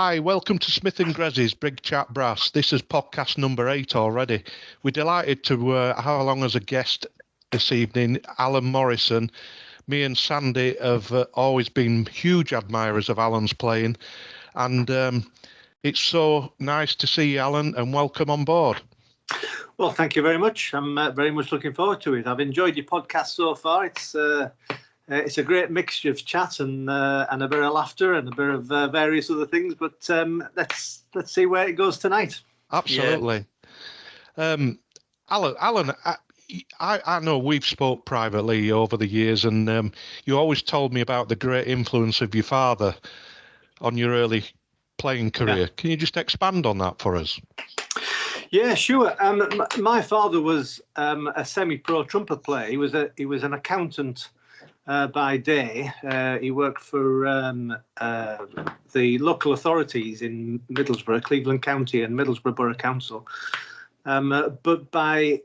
Hi, welcome to Smith & Grezzy's Big Chat Brass. This is podcast number 8 already. We're delighted to have along as a guest this evening Alan Morrison. Me and Sandy have always been huge admirers of Alan's playing, and it's so nice to see you, Alan, and welcome on board. Well, thank you very much. I'm very much looking forward to it. I've enjoyed your podcast so far. It's a great mixture of chat and a bit of laughter and a bit of various other things. But let's see where it goes tonight. Absolutely, yeah. Alan. I know we've spoke privately over the years, and you always told me about the great influence of your father on your early playing career. Yeah. Can you just expand on that for us? Yeah, sure. My father was a semi-pro trumpet player. He was an accountant by day. He worked for the local authorities in Middlesbrough, Cleveland County and Middlesbrough Borough Council. But by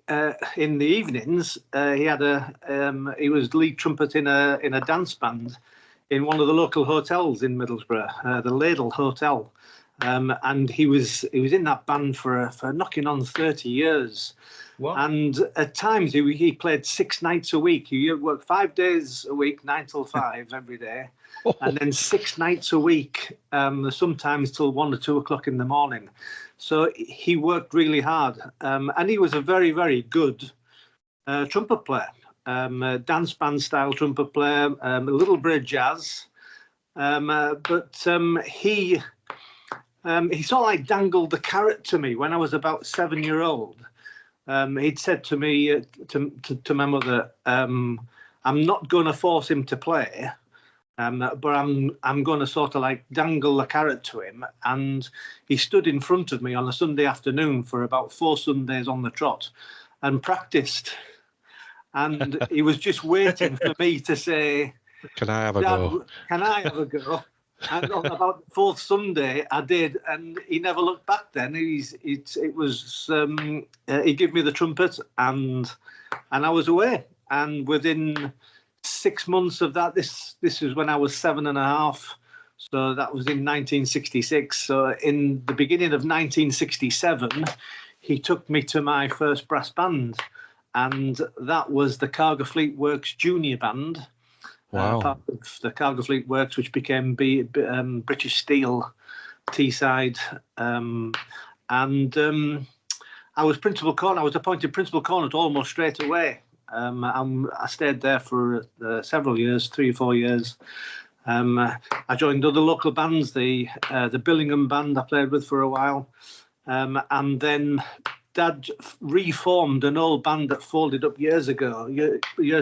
in the evenings, he was lead trumpet in a dance band in one of the local hotels in Middlesbrough, the Ladle Hotel, and he was in that band for knocking on 30 years. What? And at times he played 6 nights a week. He worked 5 days a week, 9 till 5 every day, and then 6 nights a week, sometimes till 1 or 2 o'clock in the morning. So he worked really hard, and he was a very, very good trumpet player, dance band style trumpet player, a little bit of jazz, but he sort of like dangled the carrot to me when I was about 7-year-old. He'd said to me, to my mother, I'm not going to force him to play. But I'm going to sort of like dangle the carrot to him. And he stood in front of me on a Sunday afternoon for about 4 Sundays on the trot and practiced. And he was just waiting for me to say, "Can I have a go? Can I have a go?" And on about the 4th Sunday, I did, and he never looked back. Then he gave me the trumpet, and I was away. And within 6 months of that, this was when I was 7.5, so that was in 1966. So in the beginning of 1967, he took me to my first brass band, and that was the Cargo Fleet Works Junior Band. Wow. Part of the Cargo Fleet Works, which became British Steel Teesside, and I was principal cornet. I was appointed principal cornet almost straight away. I stayed there for several years, 3 or 4 years. I joined other local bands, the Billingham band I played with for a while, and then Dad reformed an old band that folded up years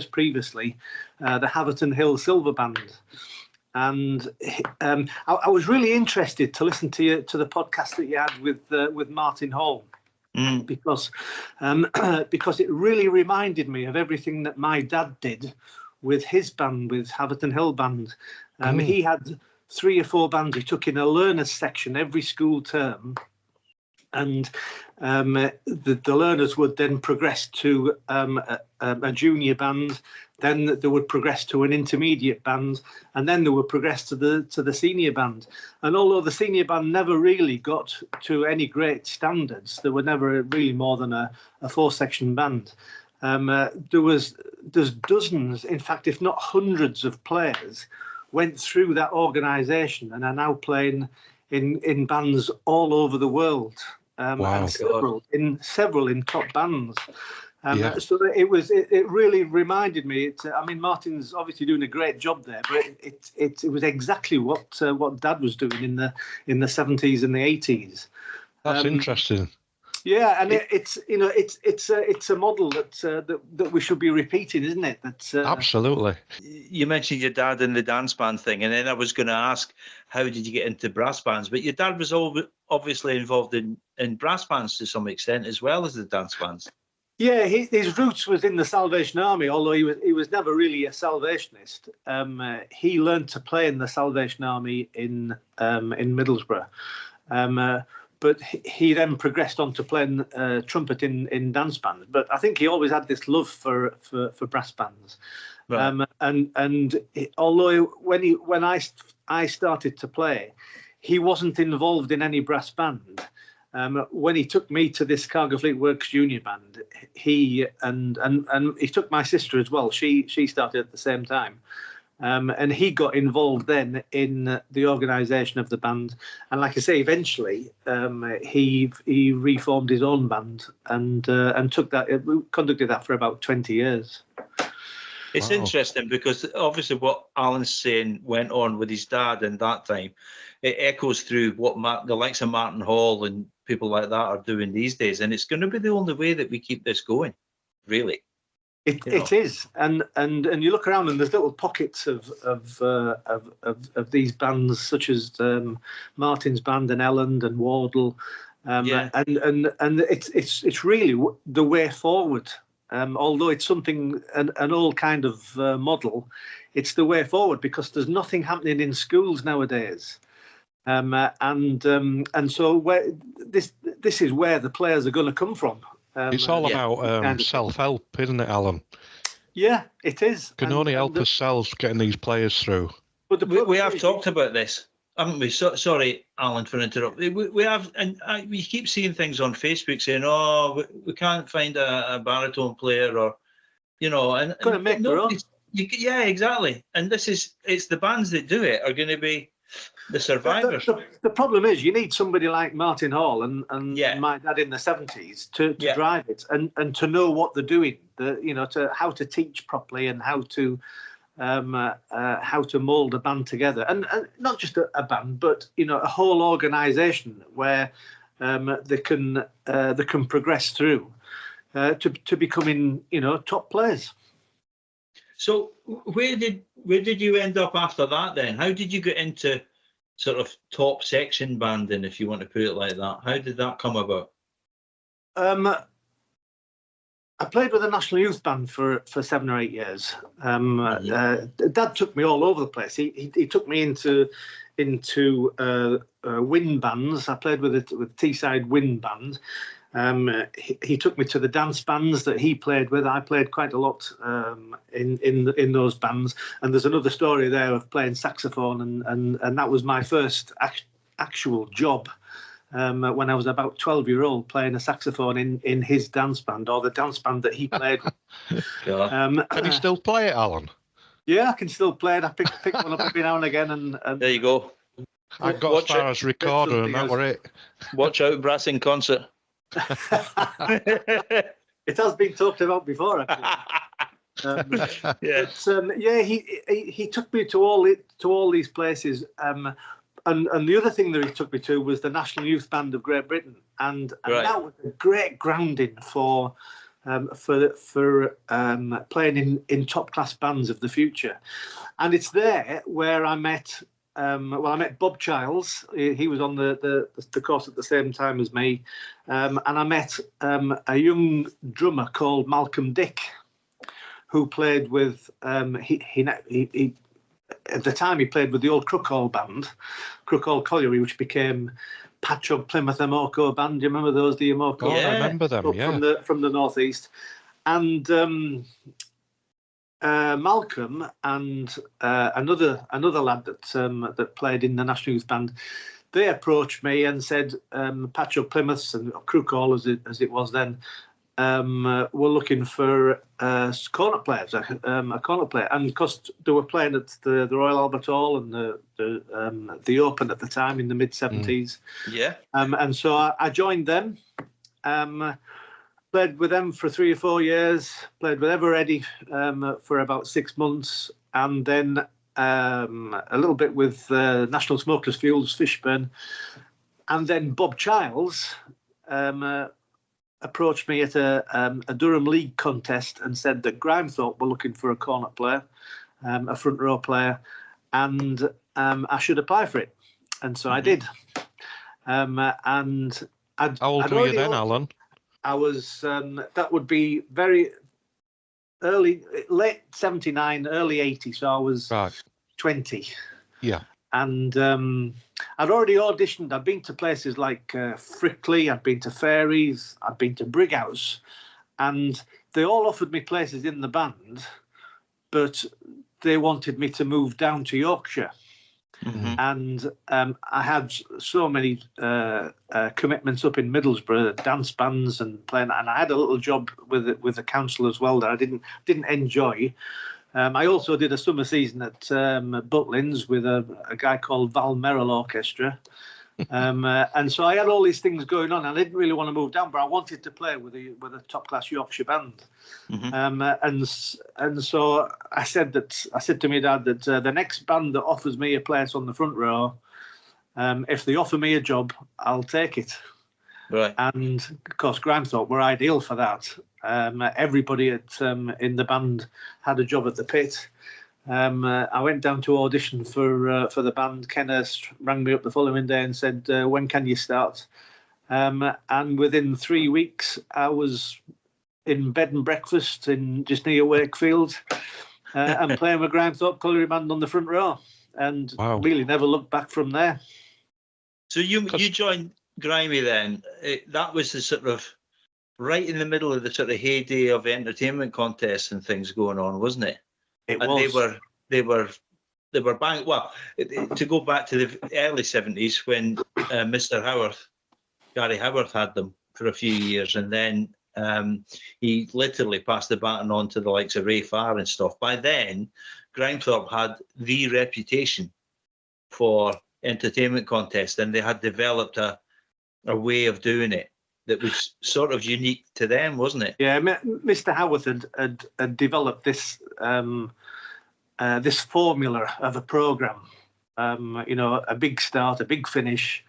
previously, the Haverton Hill Silver Band. And I was really interested to listen to the podcast that you had with Martin Hall. Because it really reminded me of everything that my dad did with his band, with Haverton Hill Band. He had 3 or 4 bands. He took in a learners section every school term, and the learners would then progress to a junior band. Then they would progress to an intermediate band, and then they would progress to the senior band. And although the senior band never really got to any great standards, there were never really more than a 4-section band. There's dozens, in fact, if not hundreds of players went through that organisation and are now playing in bands all over the world. Wow. And several in top bands. Yeah. So it really reminded me. Martin's obviously doing a great job there, but it was exactly what Dad was doing in the 70s and the 80s. That's interesting. Yeah, and it's a model that we should be repeating, isn't it? Absolutely. You mentioned your dad and the dance band thing, and then I was going to ask, how did you get into brass bands? But your dad was obviously involved in brass bands to some extent as well as the dance bands. Yeah, his roots was in the Salvation Army, although he was never really a Salvationist. He learned to play in the Salvation Army in Middlesbrough. But he then progressed on to playing trumpet in dance bands. But I think he always had this love for brass bands. Right. Although when I started to play, he wasn't involved in any brass band. When he took me to this Cargo Fleet Works Junior Band, he and he took my sister as well. She started at the same time. And he got involved then in the organisation of the band, and like I say, eventually he reformed his own band and conducted that for about 20 years. It's interesting because obviously what Alan's saying went on with his dad in that time. It echoes through what the likes of Martin Hall and people like that are doing these days, and it's going to be the only way that we keep this going, really. It is, and you look around and there's little pockets of these bands such as Martin's band and Elland and Wardle, and it's really the way forward. Although it's something an old kind of model, it's the way forward because there's nothing happening in schools nowadays, and so this is where the players are going to come from. It's all about self-help, isn't it, Alan? Yeah, it is. Can only help ourselves getting these players through. But we have talked about this, haven't we? Sorry, Alan, for interrupting. We have, and we keep seeing things on Facebook saying, "Oh, we can't find a baritone player," or and going to make their own. Yeah, exactly. And it's the bands that do it are going to be the survivors. The problem is you need somebody like Martin Hall and my dad in the 70s to drive it and to know what they're doing, to how to teach properly and how to mould a band together, and not just a band, but a whole organisation where they can progress through to becoming top players. So where did you end up after that then? How did you get into sort of top section banding, if you want to put it like that? How did that come about? I played with the National Youth Band for 7 or 8 years. Dad took me all over the place. He took me into wind bands. I played with Teesside Wind Band. He took me to the dance bands that he played with. I played quite a lot in those bands, and there's another story there of playing saxophone, and that was my first actual job when I was about 12-year-old, playing a saxophone in his dance band, or the dance band that he played with. Can you still play it, Alan? Yeah, I can still play it. I pick one up every now and again, and there you go. I got as far as recorder, and that were it. Watch out, brass in concert. It has been talked about before, actually. He took me to all these places, and the other thing that he took me to was the National Youth Band of Great Britain, and that was a great grounding for playing in top class bands of the future. And it's there where I met. I met Bob Childs. He was on the course at the same time as me, and I met a young drummer called Malcolm Dick, who played with. He at the time he played with the old Crookhall band, Crookhall Colliery, which became Patchogue Plymouth Amoko band. Do you remember those? The Amoko. Oh, I remember them. Yeah, from the northeast, and. Malcolm and another lad that played in the National Youth Band, they approached me and said Patchogue Plymouth and Crookhall as it was then were looking for cornet players, a cornet player, and because they were playing at the Royal Albert Hall and the Open at the time in the mid-70s. And so I joined them. Played with them for 3 or 4 years, played with Ever Eddie for about 6 months, and then a little bit with National Smokeless Fuels, Fishburn. And then Bob Childs approached me at a Durham League contest and said that Grimethorpe were looking for a cornet player, a front row player, and I should apply for it. And so I did. And how old were you then, Alan? I was, that would be very early, late 79, early 80, so I was 20. Yeah. And I'd already auditioned. I'd been to places like Frickley, I'd been to Fairies, I'd been to Brighouse, and they all offered me places in the band, but they wanted me to move down to Yorkshire. And I had so many commitments up in Middlesbrough, dance bands and playing, and I had a little job with the council as well that I didn't enjoy. I also did a summer season at Butlins with a guy called Val Merrill Orchestra. And so I had all these things going on. I didn't really want to move down, but I wanted to play with a top class Yorkshire band. And so I said to my dad that the next band that offers me a place on the front row, if they offer me a job, I'll take it. Right. And of course, Grimethorpe were ideal for that. Everybody in the band had a job at the pit. I went down to audition for the band. Kenneth rang me up the following day and said, when can you start? And within 3 weeks, I was in bed and breakfast in just near Wakefield and playing with Grimethorpe Colliery Band on the front row. And really never looked back from there. So you joined Grimy then. That was the sort of right in the middle of the sort of heyday of entertainment contests and things going on, wasn't it? It was. They were bang. Well, to go back to the early 70s when Mr. Howarth, Gary Howarth, had them for a few years, and then he literally passed the baton on to the likes of Ray Farr and stuff. By then, Grimethorpe had the reputation for entertainment contests, and they had developed a way of doing it that was sort of unique to them, wasn't it? Yeah, Mr. Howarth had developed this this formula of a programme. A big start, a big finish,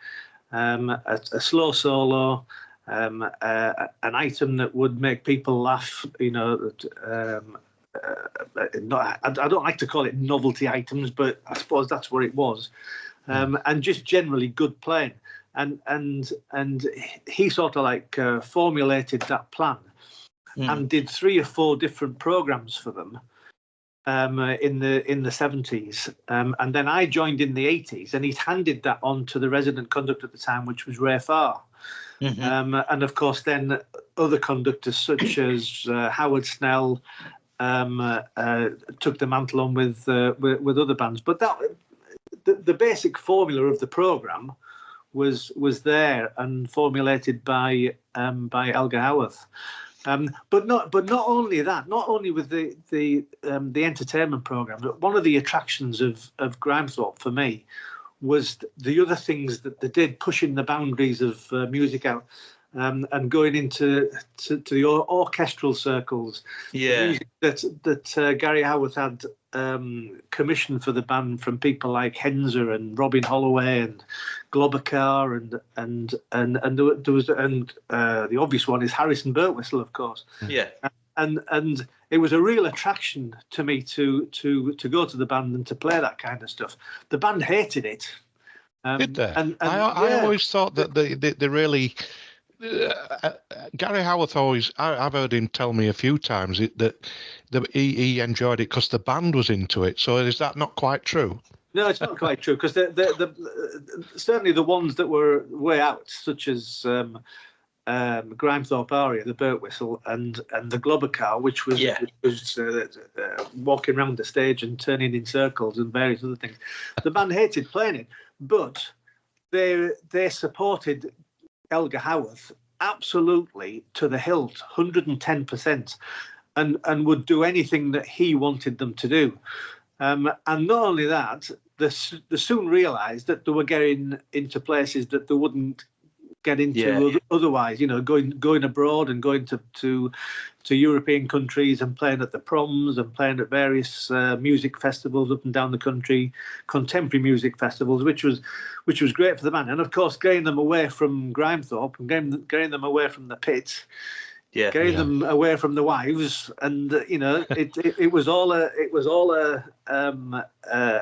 a slow solo, an item that would make people laugh. I don't like to call it novelty items, but I suppose that's what it was. And just generally good playing. And he sort of like formulated that plan and did 3 or 4 different programs for them in the 70s, and then I joined in the 80s, and he'd handed that on to the resident conductor at the time, which was Ray Farr. And of course then other conductors such as Howard Snell took the mantle on with other bands. But that the basic formula of the programme was there and formulated by Elgar Howarth. But not only that, not only with the entertainment programme, but one of the attractions of Grimethorpe for me was the other things that they did, pushing the boundaries of music out, and going into the orchestral circles. Yeah, music that Gary Howarth had commissioned for the band from people like Henzer and Robin Holloway and Globacar and there was the obvious one is Harrison Birtwistle, of course. Yeah, and it was a real attraction to me to go to the band and to play that kind of stuff. The band hated it. Did they? I always thought that they really. Gary Howarth I've heard him tell me a few times that he enjoyed it because the band was into it. So is that not quite true? No, it's not quite true, because certainly the ones that were way out, such as Grimethorpe Aria, the Birtwistle, and the Globacar, which was walking around the stage and turning in circles and various other things. The band hated playing it, but they supported Elgar Howarth absolutely to the hilt, 110%, and would do anything that he wanted them to do. And not only that, they soon realised that they were getting into places that they wouldn't get into otherwise. Going abroad and going to European countries and playing at the proms and playing at various music festivals up and down the country, contemporary music festivals, which was great for the band. And of course, getting them away from Grimethorpe and getting them away from the pit. Getting them away from the wives, and it was all an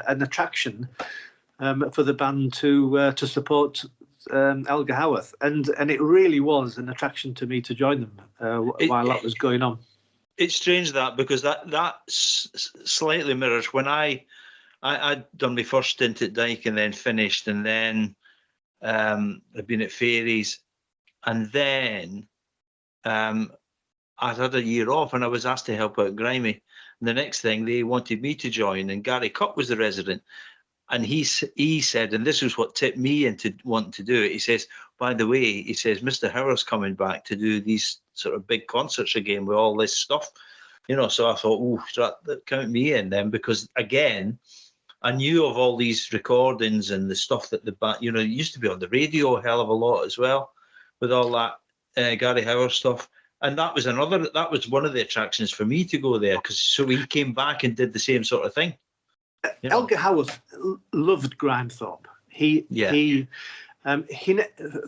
attraction for the band to support Elgar Howarth, and it really was an attraction to me to join them while that was going on. It's strange because that slightly mirrors when I'd done my first stint at Dyke and then finished, and then I'd been at Fairies, and then I had a year off and I was asked to help out Grimy. And the next thing, they wanted me to join, and Gary Cup was the resident. And he said, and this is what tipped me into wanting to do it. He says, by the way, he says, Mr. Howarth's coming back to do these sort of big concerts again with all this stuff. So I thought, that count me in then, because again, I knew of all these recordings and the stuff that the band, it used to be on the radio a hell of a lot as well, with all that Gary Howarth stuff. And that was one of the attractions for me to go there, so he came back and did the same sort of thing. Elgar Howarth loved Grimethorpe. He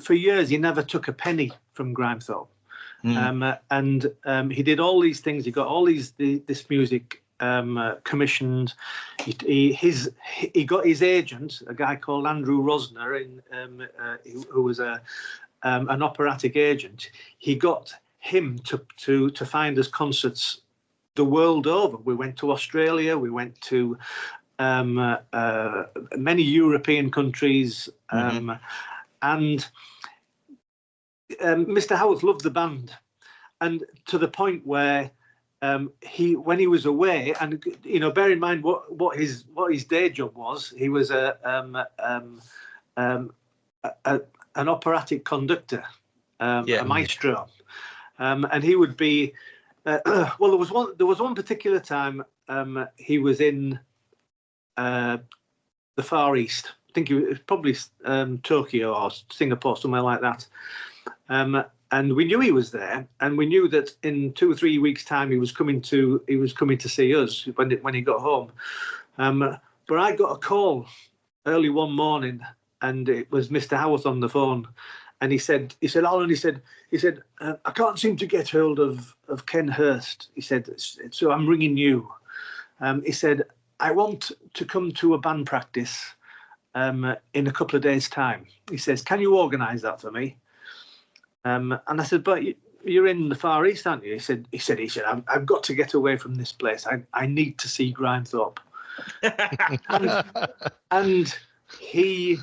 for years he never took a penny from Grimethorpe. And he did all these things. He got all this music commissioned. He got his agent, a guy called Andrew Rosner, who was an operatic agent. He got him to find us concerts the world over. We went to Australia. We went to many European countries, and Mr. Howarth loved the band, and to the point where when he was away, and bear in mind what his day job was. He was an operatic conductor, a maestro, and he would be. There was one particular time he was in the Far East. I think it was probably Tokyo or Singapore, somewhere like that. And we knew he was there, and we knew that in 2 or 3 weeks' time he was coming to see us when he got home. But I got a call early one morning, and it was Mr. Howarth on the phone, and he said, Alan, he said, I can't seem to get hold of Ken Hurst. He said, so I'm ringing you. He said, I want to come to a band practice in a couple of days' time. He says, can you organise that for me? And I said, but you're in the Far East, aren't you? He said, I've got to get away from this place. I need to see Grimethorpe. and he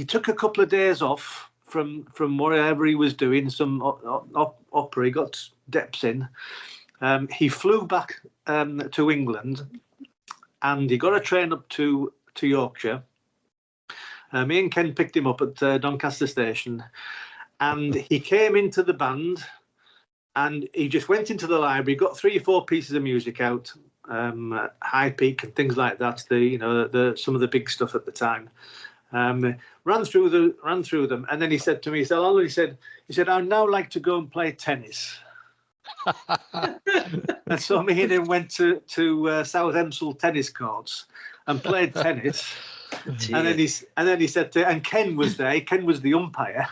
took a couple of days off from whatever he was doing, some opera. He got steps in. He flew back to England, and he got a train up to Yorkshire. Me and Ken picked him up at Doncaster Station, and he came into the band, and he just went into the library, got 3 or 4 pieces of music out, High Peak and things like that. Some of the big stuff at the time. Ran through them, and then he said to me, he said, I'd now like to go and play tennis. And so me and him went to South Emsall tennis courts and played tennis. And then he said and Ken was there. Ken was the umpire.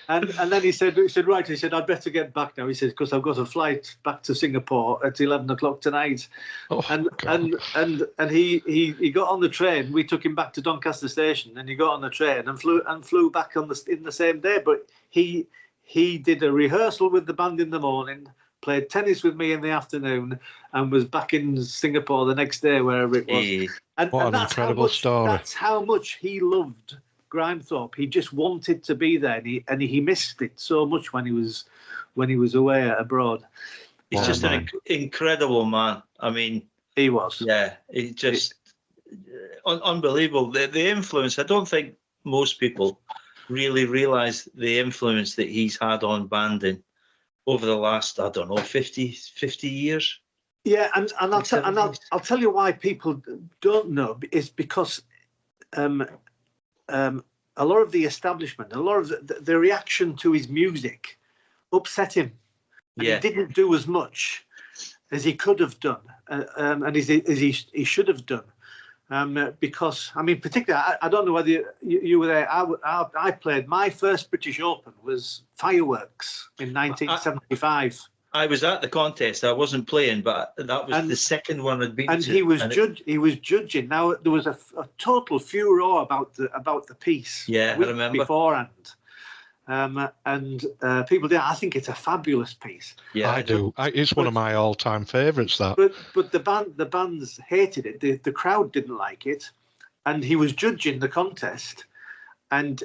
and then he said right. He said, I'd better get back now. He said, because I've got a flight back to Singapore at 11 o'clock tonight. And he got on the train. We took him back to Doncaster Station, and he got on the train and flew back in the same day. But he did a rehearsal with the band in the morning, played tennis with me in the afternoon, and was back in Singapore the next day, wherever it was. What an incredible story. That's how much he loved Grimethorpe. He just wanted to be there, and he missed it so much when he was away abroad. He's just an incredible man. I mean, he was. Yeah, he just unbelievable. The influence. I don't think most people really realise the influence that he's had on banding over the last, 50 years. Yeah, and I'll tell you why people don't know, is because a lot of the establishment, a lot of the reaction to his music upset him. And he didn't do as much as he could have done, and as he should have done. Because, I mean, particularly, I don't know whether you were there. I played, my first British Open was Fireworks in 1975. I was at the contest. I wasn't playing, but that was the second one I'd been to. And he was judging. Now, there was a total furore about the piece. Yeah, I remember. Beforehand. And people did. I think it's a fabulous piece. Yeah, I do. It's one of my all-time favourites. That. But the bands hated it. The crowd didn't like it, and he was judging the contest. And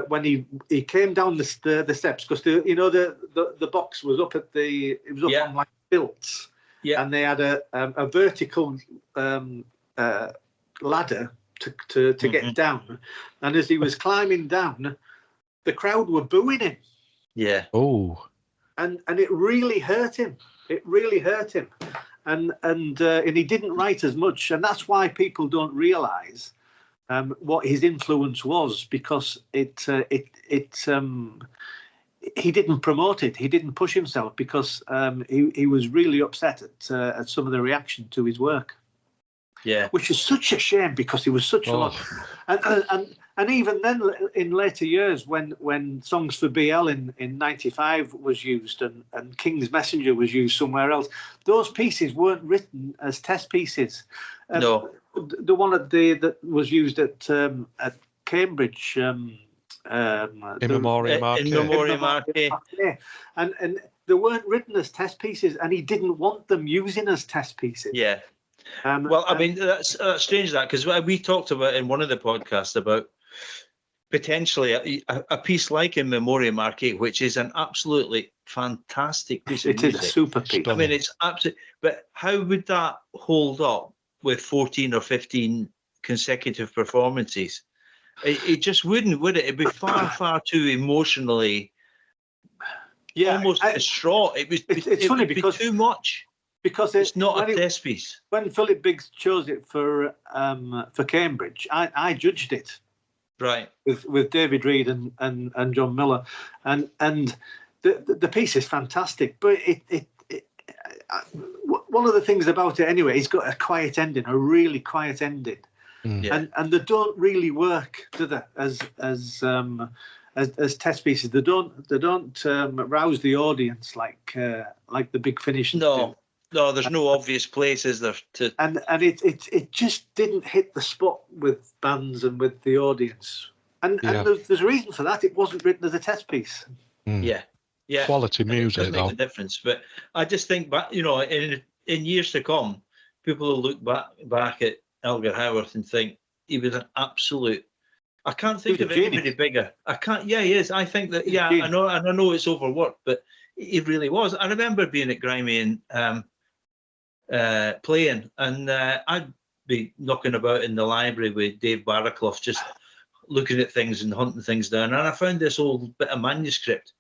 when he came down the steps, because the box was up on like stilts, and they had a vertical ladder to get down. And as he was climbing down, the crowd were booing him. Yeah. Oh. And it really hurt him. It really hurt him. And he didn't write as much, and that's why people don't realise what his influence was, because he didn't promote it. He didn't push himself because he was really upset at some of the reaction to his work. Yeah, which is such a shame because he was such a lot. And even then, in later years, when Songs for BL in '95 was used and King's Messenger was used somewhere else, those pieces weren't written as test pieces. No, the one that was used at Cambridge. In Memoriam Arcade. And they weren't written as test pieces, and he didn't want them using as test pieces. Yeah. Well, I mean, that's strange, that, because we talked about in one of the podcasts about potentially a piece like In Memoriam Arcade, which is an absolutely fantastic piece of music. It is a super piece. I mean, it's absolutely. But how would that hold up with 14 or 15 consecutive performances? It just wouldn't, would it? It'd be far, far too emotionally, almost distraught. It's funny because too much. Because it's not a test piece. When Philip Biggs chose it for Cambridge, I judged it, right, with David Reed and John Miller, and the piece is fantastic. But one of the things about it anyway, it's got a quiet ending, a really quiet ending, and they don't really work, do they? As test pieces, they don't rouse the audience like the Big Finish. No, there's no obvious places there to. And it just didn't hit the spot with bands and with the audience. And there's a reason for that. It wasn't written as a test piece. Yeah. Quality music, it does make a difference. But I just think back, in years to come, people will look back at Elgar Howarth and think he was an absolute. I can't think of anybody bigger. I can't. Yeah, he is. I think that. Yeah, I know. And I know it's overworked, but he really was. I remember being at Grimy and playing, and I'd be knocking about in the library with Dave Barraclough, just looking at things and hunting things down, and I found this old bit of manuscript,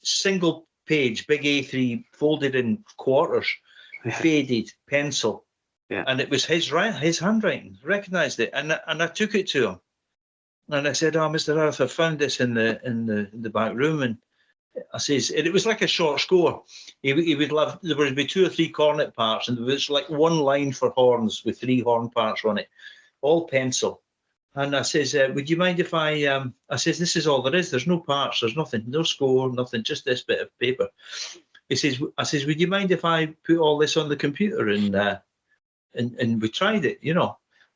single page, big A3, folded in quarters, faded pencil, and it was his handwriting. Recognised it, and I took it to him, and I said, "Oh, Mr. Howarth, I found this in the back room," and I says, and it was like a short score. He would love, there would be 2 or 3 cornet parts, and there was like one line for horns with 3 horn parts on it, all pencil. And I says, would you mind if I says, this is all there is. There's no parts, there's nothing, no score, nothing, just this bit of paper. I says, would you mind if I put all this on the computer and we tried it,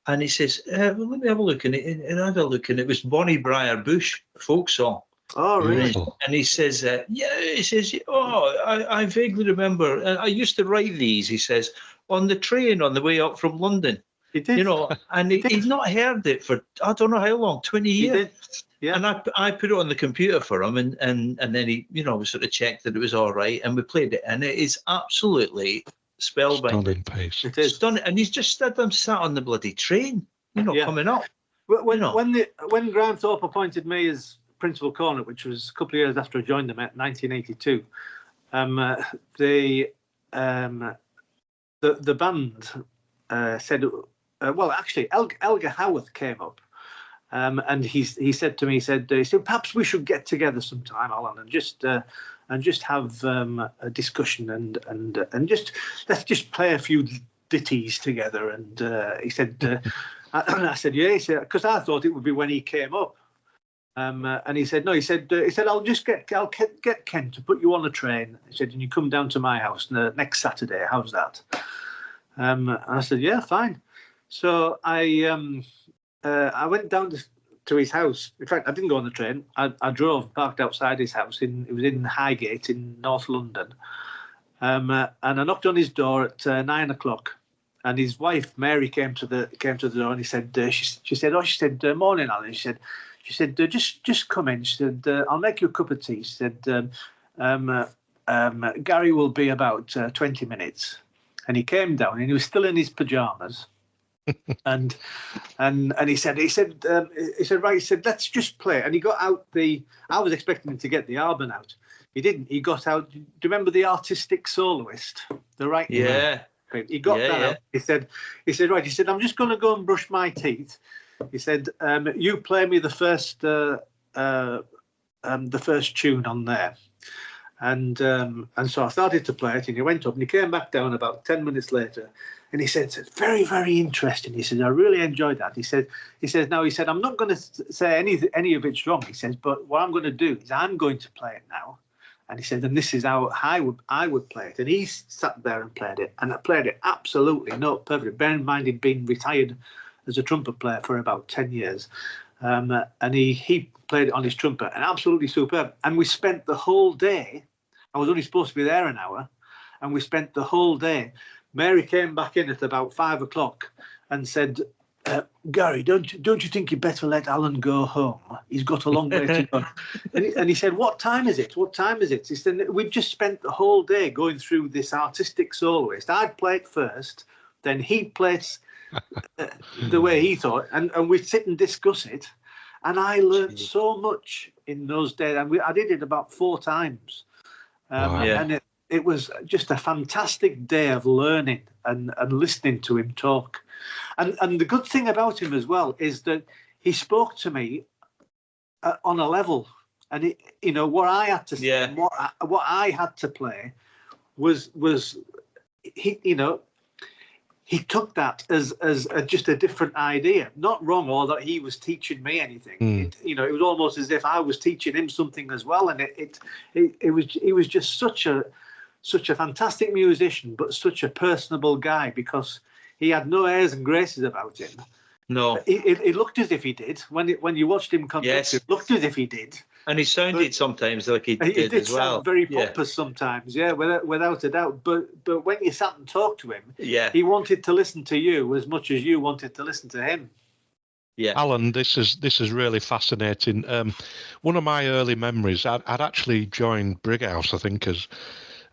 And he says, well, let me have a look. And I had a look, and it was Bonnie Briar Bush folk song. Oh, really? And he says, he says, I vaguely remember. I used to write these, he says, on the train on the way up from London. He did. And he'd not heard it for, I don't know how long, 20 years. He did. Yeah. And I put it on the computer for him, and then he, we sort of checked that it was all right, and we played it, and it is absolutely spellbinding. Stunning piece. It is. Stunning. And he's just sat on the bloody train, coming up. When Grimethorpe appointed me as principal cornet, which was a couple of years after I joined them at 1982, the band said, well, actually, Elgar Howarth came up, and he said to me, he said, perhaps we should get together sometime, Alan, and just have a discussion and let's just play a few ditties together. And he said, I said, yeah, he said, because I thought it would be when he came up. And he said, no, he said, I'll get Ken to put you on a train. He said, and you come down to my house next Saturday. How's that? And I said, yeah, fine. So I went down to his house. In fact, I didn't go on the train. I drove, parked outside his house. It was in Highgate in North London. And I knocked on his door at 9 o'clock. And his wife Mary came to the door, and he said, she said, morning, Alan. She said, just come in. She said, I'll make you a cup of tea. She said, Gary will be about 20 minutes. And he came down and he was still in his pajamas. and he said, right, he said, let's just play. And he got out I was expecting him to get the album out. He didn't. He got out, do you remember the artistic soloist? The right Yeah. He got that out. He said, right, he said, I'm just going to go and brush my teeth. He said, you play me the first tune on there. And so I started to play it, and he went up and he came back down about 10 minutes later, and he said, very, very interesting. He said, I really enjoyed that. He said, I'm not going to say any of it's wrong. He says, but what I'm going to do is I'm going to play it now. And he said, and this is how I would play it. And he sat there and played it, and I played it absolutely not perfect. Bear in mind, he'd been retired as a trumpet player for about 10 years. And he played it on his trumpet, and absolutely superb. And we spent the whole day. I was only supposed to be there an hour, and we spent the whole day. Mary came back in at about 5 o'clock and said, Gary, don't you think you'd better let Alan go home? He's got a long way to go. And he said, what time is it? What time is it? He said, we've just spent the whole day going through this artistic soloist. I'd play it first, then he'd play it the way he thought, and we'd sit and discuss it. And I learned so much in those days. And I did it about 4 times. And it was just a fantastic day of learning and listening to him talk. And the good thing about him as well is that he spoke to me on a level. And what I had to say, what I had to play was he took that as just a different idea, not wrong, or that he was teaching me anything. It was almost as if I was teaching him something as well. And he was just such a fantastic musician, but such a personable guy, because he had no airs and graces about him. No, it looked as if he did when you watched him conduct. Yes. It looked as if he did. And he sounded sometimes like he did as well. Sound very pompous sometimes, without a doubt. But when you sat and talked to him, he wanted to listen to you as much as you wanted to listen to him. Yeah, Alan, this is really fascinating. One of my early memories, I'd actually joined Brighouse, I think, as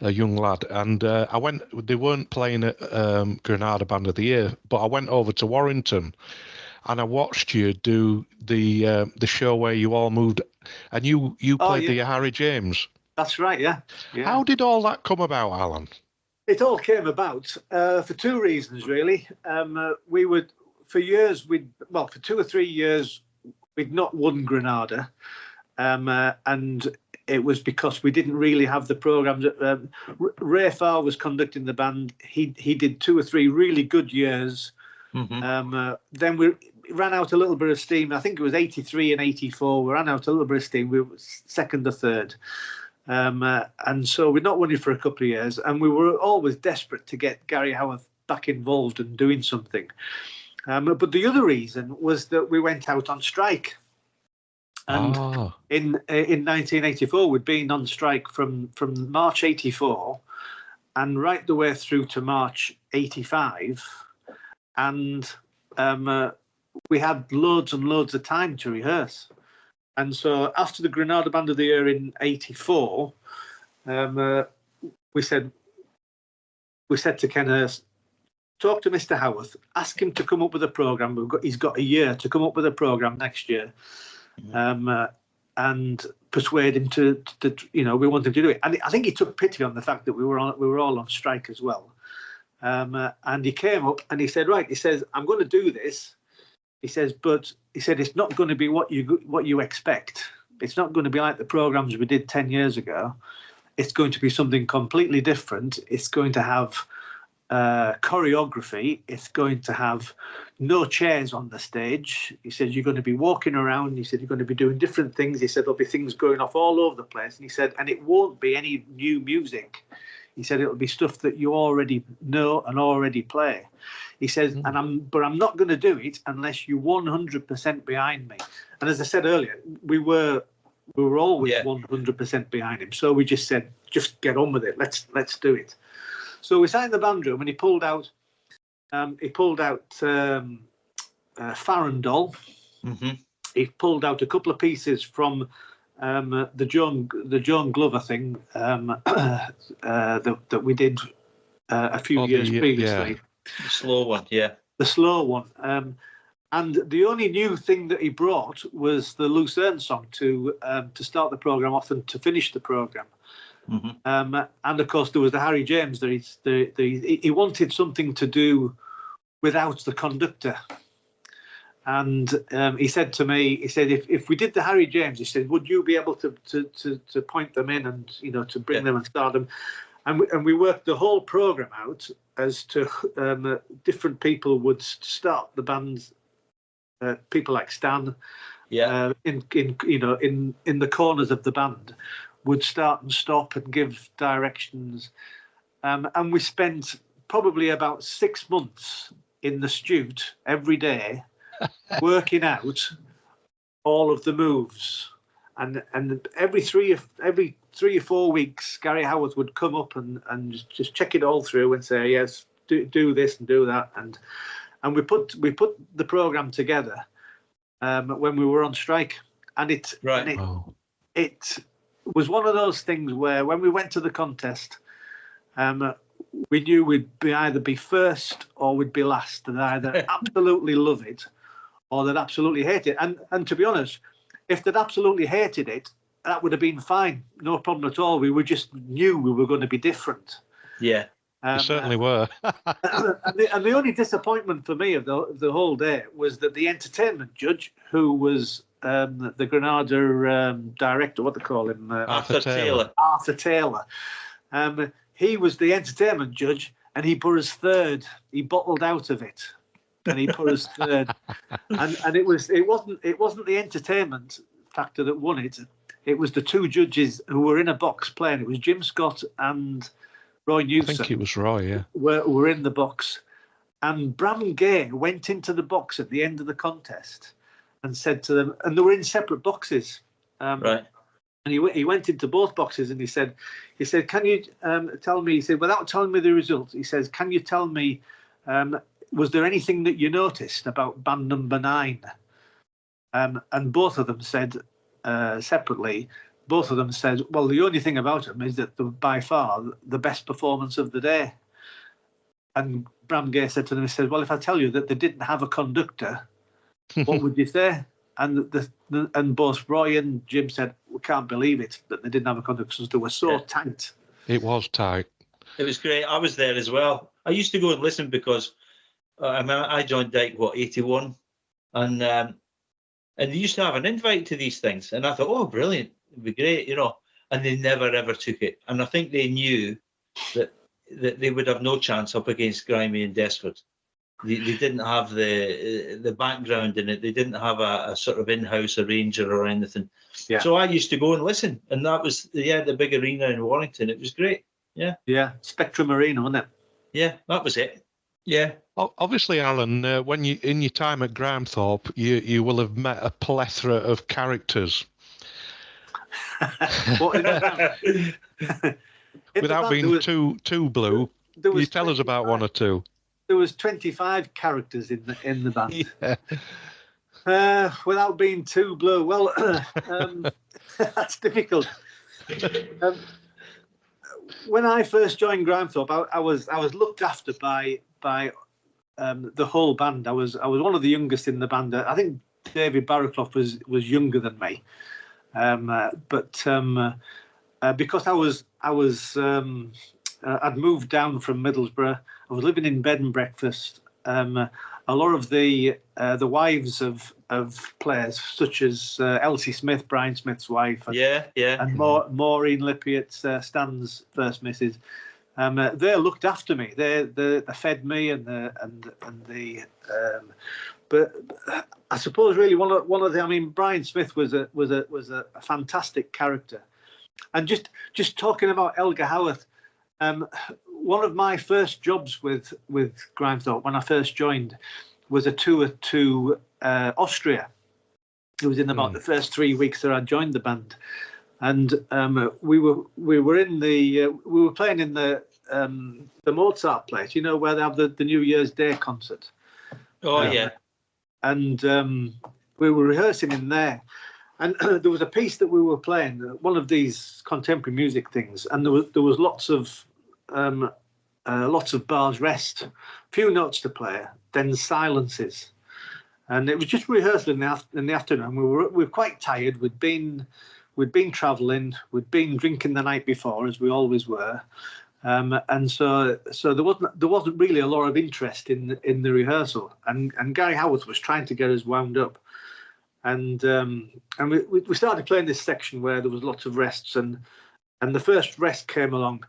a young lad, and I went. They weren't playing at Granada Band of the Year, but I went over to Warrington, and I watched you do the show where you all moved, and you played the Harry James. That's right, yeah. How did all that come about, Alan? It all came about for 2 reasons, really. We would, for 2 or 3 years, we'd not won Granada, and it was because we didn't really have the programs. Ray Farr was conducting the band. He did 2 or 3 really good years. Mm-hmm. Then we ran out a little bit of steam. I think it was 83 and 84. We ran out a little bit of steam. We were second or third. And so we'd not won it for a couple of years. And we were always desperate to get Gary Howarth back involved and doing something. But the other reason was that we went out on strike. And in 1984, we'd been on strike from March 84 and right the way through to March 85. And we had loads and loads of time to rehearse. And so after the Granada Band of the Year in 84, we said to Ken Hurst, talk to Mr. Howarth, ask him to come up with a programme. He's got a year to come up with a programme next year. And persuade him to we want him to do it. And I think he took pity on the fact that we were all on strike as well. And he came up and he said, right, he says, I'm going to do this. He says, but he said, it's not going to be what you expect. It's not going to be like the programs we did 10 years ago. It's going to be something completely different. It's going to have choreography. It's going to have no chairs on the stage. He said, you're going to be walking around. He said, you're going to be doing different things. He said, there'll be things going off all over the place. And he said, and it won't be any new music. He said, it'll be stuff that you already know and already play. He says, but I'm not going to do it unless you're 100% behind me. And as I said earlier, we were always 100% behind him. So we just said, just get on with it. Let's do it. So we sat in the band room and he pulled out Farandole. Mm-hmm. He pulled out a couple of pieces from the Joan Glover thing that we did a few years previously. The slow one, yeah. The slow one. And the only new thing that he brought was the Lucerne song to start the programme off and to finish the programme. Mm-hmm. And of course, there was the Harry James. He wanted something to do without the conductor. And he said to me, he said, if we did the Harry James, he said, would you be able to point them in and, to bring them and start them? And we worked the whole programme out as to different people would start the bands. People like Stan, in the corners of the band, would start and stop and give directions, and we spent probably about 6 months in the stute every day, working out all of the moves, and every three or 4 weeks, Gary Howarth would come up and just check it all through and say, yes, do this and do that, and we put the programme together when we were on strike, and it was one of those things where when we went to the contest, we knew we'd either be first or we'd be last, and either absolutely love it or they'd absolutely hate it. And to be honest, if they'd absolutely hated it, that would have been fine, no problem at all. We just knew we were going to be different. Yeah. You certainly were. and the only disappointment for me of the whole day was that the entertainment judge, who was the Granada director, what they call him? Arthur Taylor. Arthur Taylor. He was the entertainment judge, and he put us third. He bottled out of it, and he put us third. And it wasn't the entertainment factor that won it. It was the two judges who were in a box playing. It was Jim Scott and Roy Newson. I think it was Roy, yeah. Were in the box. And Bram Gay went into the box at the end of the contest and said to them, and they were in separate boxes. Right. And he went into both boxes and he said, can you tell me, he said, without telling me the results, he says, can you tell me, was there anything that you noticed about band number 9? And both of them said separately, both of them said, well, the only thing about them is that they're by far the best performance of the day. And Bram Gay said to them, he said, well, if I tell you that they didn't have a conductor, what would you say? And both Roy and Jim said, we can't believe it, that they didn't have a conductor because they were so tight. It was tight. It was great. I was there as well. I used to go and listen because I joined Dyke, 81? And they used to have an invite to these things. And I thought, oh, brilliant. It'd be great, and they never ever took it. And I think they knew that they would have no chance up against Grimy and Desford. They didn't have the background in it. They didn't have a sort of in-house arranger or anything. Yeah. So I used to go and listen, and that was the big arena in Warrington. It was great. Yeah. Yeah, Spectrum Arena, wasn't it? Yeah, that was it. Yeah. Obviously, Alan, when you in your time at Grimethorpe, you will have met a plethora of characters. Without being too blue, you tell us about one or two. There was 25 characters in the band. Yeah. Without being too blue, well, that's difficult. When I first joined Grimethorpe, I was looked after by the whole band. I was one of the youngest in the band. I think David Barraclough was younger than me. But because I'd moved down from Middlesbrough, I was living in bed and breakfast. A lot of the wives of players, such as Elsie Smith, Brian Smith's wife, and Maureen Lippiott, Stan's first missus, they looked after me. They fed me but I suppose really one of the. I mean, Brian Smith was a fantastic character, and just talking about Elgar Howarth, one of my first jobs with Grimethorpe when I first joined was a tour to Austria. It was in about the first 3 weeks that I joined the band, and we were playing in the Mozart place, where they have the New Year's Day concert. Oh yeah. And we were rehearsing in there, And there was a piece that we were playing, one of these contemporary music things, and there was lots of bars rest, few notes to play, then silences, and it was just rehearsal in the afternoon. We were quite tired. We'd been travelling, we'd been drinking the night before, as we always were, and so there wasn't really a lot of interest in the rehearsal. And Gary Howarth was trying to get us wound up. And we started playing this section where there was lots of rests, and the first rest came along,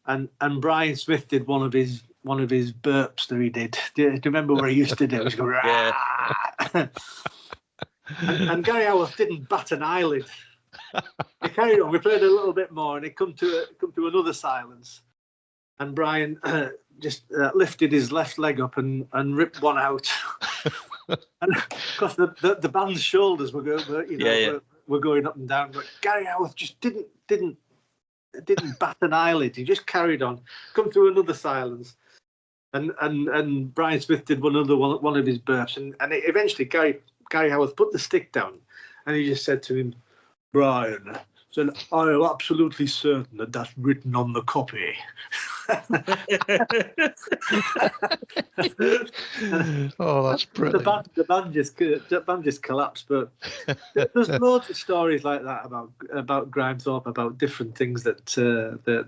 and Brian Smith did one of his burps that he did. Do you remember what he used to do? He was going, yeah. and Gary Howarth didn't bat an eyelid. He carried on. We played a little bit more, and it come to another silence, and Brian just lifted his left leg up and ripped one out. And of course, the band's shoulders were going, were going up and down. But Gary Howarth just didn't bat an eyelid. He just carried on. Come through another silence, and Brian Smith did one of his burps, and eventually Gary Howarth put the stick down, and he just said to him, Brian, said, I am absolutely certain that that's written on the copy. Oh, that's brilliant. The band just collapsed. But there's loads of stories like that about Grimethorpe, about different things that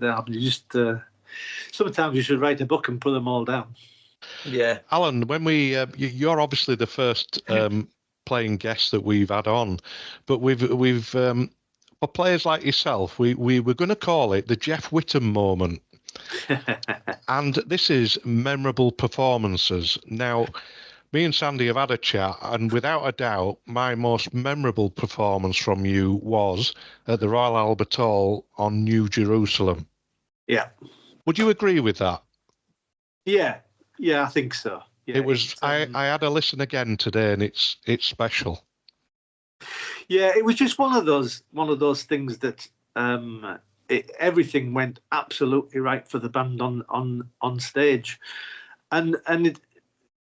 happen. You just sometimes you should write a book and put them all down. Yeah, Alan, when you're obviously the first playing guest that we've had on, but we've for players like yourself, we were going to call it the Jeff Whittam moment. And this is memorable performances. Now, me and Sandy have had a chat, and without a doubt, my most memorable performance from you was at the Royal Albert Hall on New Jerusalem. Yeah. Would you agree with that? Yeah, I think so. Yeah, it was. I had a listen again today, and it's special. Yeah, it was just one of those things that everything went absolutely right for the band on stage, and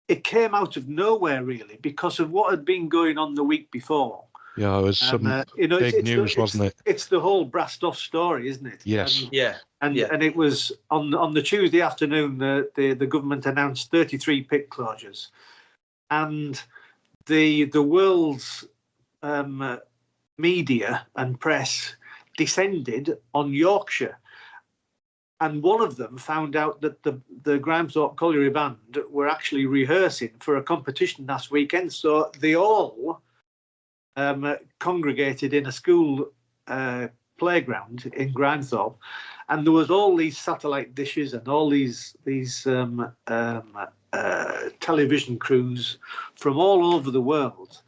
it came out of nowhere really because of what had been going on the week before. Yeah, it was some big news, wasn't it? It's the whole Brassed-off story, isn't it? Yes. And it was on the Tuesday afternoon the government announced 33 pit closures, and the world's media and press descended on Yorkshire, and one of them found out that the Grimethorpe Colliery Band were actually rehearsing for a competition last weekend, so they all congregated in a school playground in Grimethorpe, and there was all these satellite dishes and all these television crews from all over the world.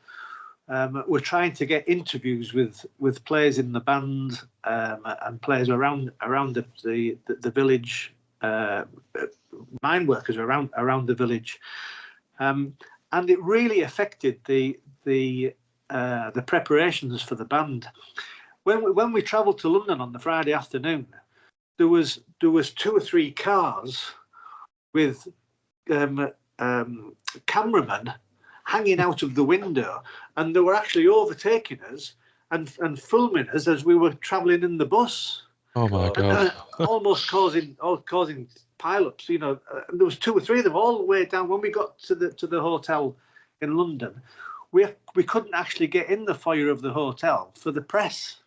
We're trying to get interviews with players in the band and players around the village, mine workers around the village, and it really affected the preparations for the band. When we travelled to London on the Friday afternoon, there was 2 or 3 cars with cameramen hanging out of the window, and they were actually overtaking us and filming us as we were travelling in the bus. Oh my God! Almost causing pile-ups. You know, there was 2 or 3 of them all the way down. When we got to the hotel in London, we couldn't actually get in the foyer of the hotel for the press.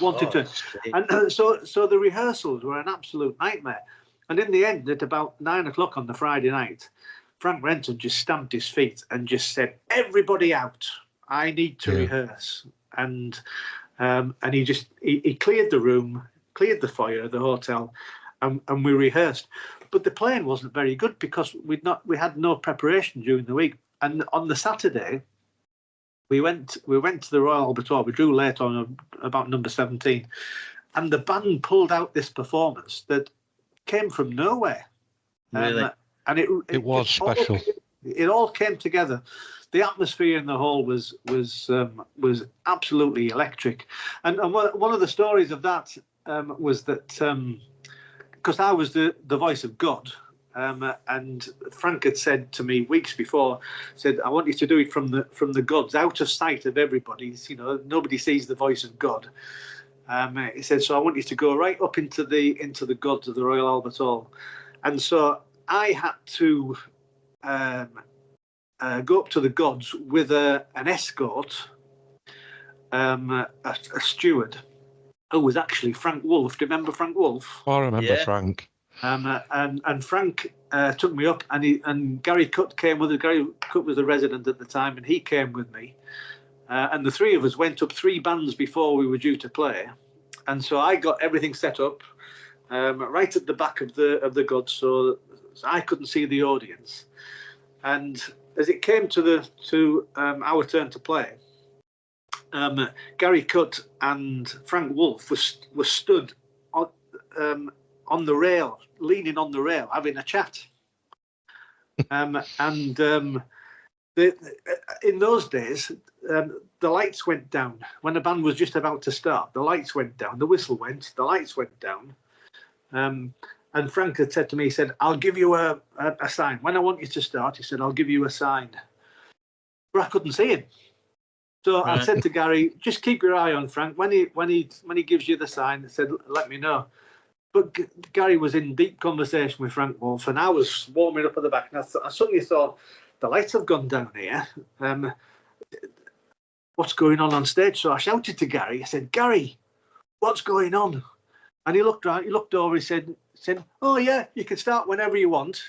Wanted to, and so the rehearsals were an absolute nightmare. And in the end, at about 9 o'clock on the Friday night, Frank Renton just stamped his feet and just said, "Everybody out! I need to rehearse." And he cleared the room, cleared the foyer, the hotel, and we rehearsed. But the playing wasn't very good because we had no preparation during the week. And on the Saturday, we went to the Royal Albert Hall. We drew late on about number 17, and the band pulled out this performance that came from nowhere. Really. And it was special. It all came together. The atmosphere in the hall was absolutely electric. And one of the stories of that was that because I was the voice of God And Frank had said to me weeks before, said, "I want you to do it from the gods, out of sight of everybody. You know, nobody sees the voice of God." He said, "So I want you to go right up into the gods of the Royal Albert Hall." And so I had to go up to the gods with an escort, a steward, who was actually Frank Wolf. Do you remember Frank Wolf? I remember Frank. And Frank took me up, and Gary Cutt came with us. Gary Cutt was a resident at the time, and he came with me. And the three of us went up 3 bands before we were due to play. And so I got everything set up right at the back of the gods, so I couldn't see the audience. And as it came to our turn to play, Gary Cutt and Frank Wolf were stood on the rail, leaning on the rail, having a chat. In those days, the lights went down. When the band was just about to start, the lights went down, the whistle went, the lights went down. And Frank had said to me, he said, "I'll give you a sign. When I want you to start," he said, "I'll give you a sign." But I couldn't see him. So I said to Gary, "Just keep your eye on Frank. When he gives you the sign," I said, "let me know." But Gary was in deep conversation with Frank Wolf, and I was warming up at the back. And I suddenly thought, the lights have gone down here. What's going on stage? So I shouted to Gary. I said, "Gary, what's going on?" And he looked around. He looked over. He said, "Oh yeah, you can start whenever you want."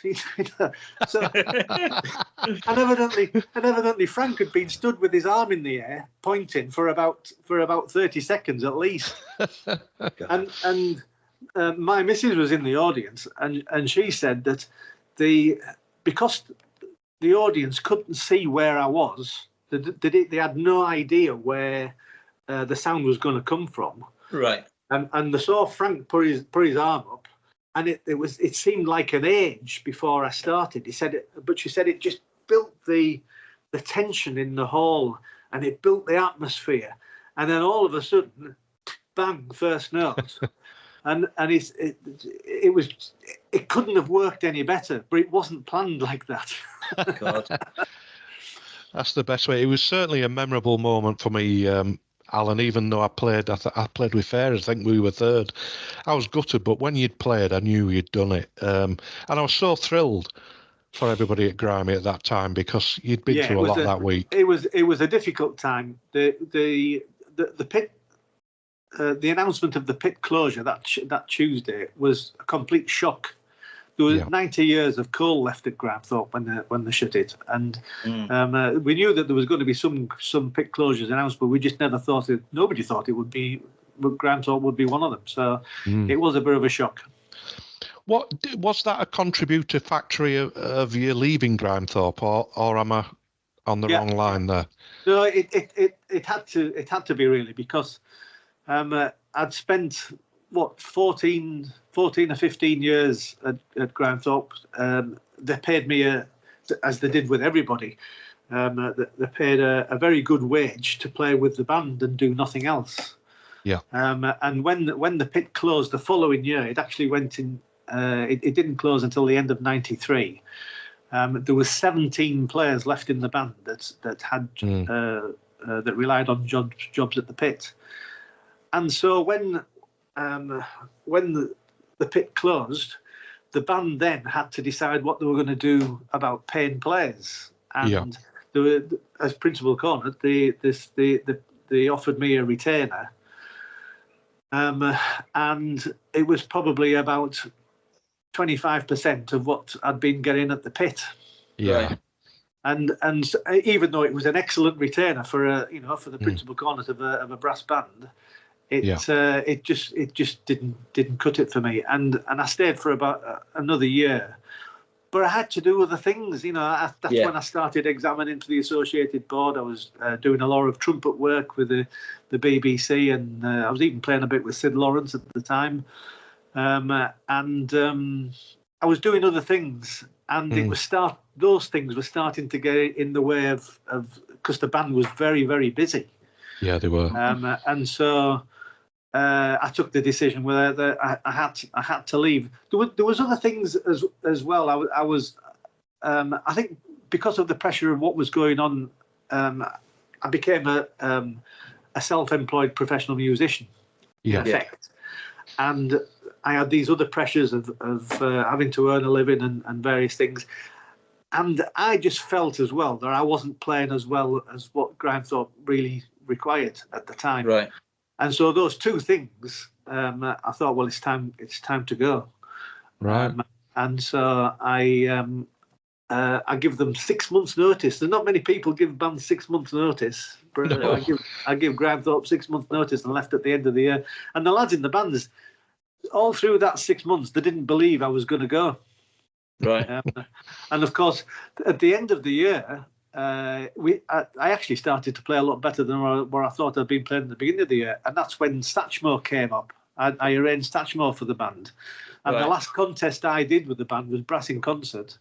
So, and evidently, Frank had been stood with his arm in the air, pointing for about 30 seconds at least. and my missus was in the audience, and she said that because the audience couldn't see where I was, they had no idea where the sound was going to come from. Right. And they saw Frank put his arm up, and it seemed like an age before I started. She said it just built the tension in the hall, and it built the atmosphere, and then all of a sudden, bang, first note. And it couldn't have worked any better, but it wasn't planned like that. God. That's the best way. It was certainly a memorable moment for me, Alan, even though I played with Fair. I think we were third. I was gutted, but when you'd played, I knew you'd done it. And I was so thrilled for everybody at Grimy at that time, because you'd been through a lot that week. It was a difficult time. The pit, the announcement of the pit closure that Tuesday was a complete shock. There was 90 years of coal left at Grimethorpe when they shut it, and we knew that there was going to be some pit closures announced, but we just never thought nobody thought it would be, Grimethorpe would be one of them. So it was a bit of a shock. What was that a contributor factory of you leaving Grimethorpe, or am I on the wrong line there? No, it had to be, really, because I'd spent 14 or 15 years at Grimethorpe. They paid me as they did with everybody. They paid a very good wage to play with the band and do nothing else. Yeah. And when the pit closed the following year, it actually went in. It didn't close until the end of '93. There was 17 players left in the band that had that relied on jobs at the pit. And so when the pit closed, the band then had to decide what they were going to do about paying players. And they were, as principal cornet, they offered me a retainer, and it was probably about 25% of what I'd been getting at the pit. Yeah. And even though it was an excellent retainer for the principal cornet of a brass band, it just didn't cut it for me, and I stayed for about another year, but I had to do other things. That's when I started examining for the Associated Board. I was doing a lot of trumpet work with the BBC, and I was even playing a bit with Sid Lawrence at the time, and I was doing other things, and those things were starting to get in the way of because the band was very, very busy. Yeah, they were. And so I took the decision whether I had to leave. There was other things as well. I was I think because of the pressure of what was going on, I became a self-employed professional musician, in effect, and I had these other pressures of having to earn a living and various things. And I just felt as well that I wasn't playing as well as what Grimethorpe really required at the time. Right. And so those two things, I thought, well, it's time to go. Right. And so I give them 6 months' notice. There's not many people give bands 6 months' notice, but No. I give Grimethorpe 6 months' notice and left at the end of the year. And the lads in the bands, all through that 6 months, they didn't believe I was going to go. Right. And of course, at the end of the year, I actually started to play a lot better than what I thought I'd been playing at the beginning of the year. And that's when Satchmo came up. I arranged Satchmo for the band. And the last contest I did with the band was Brass in Concert,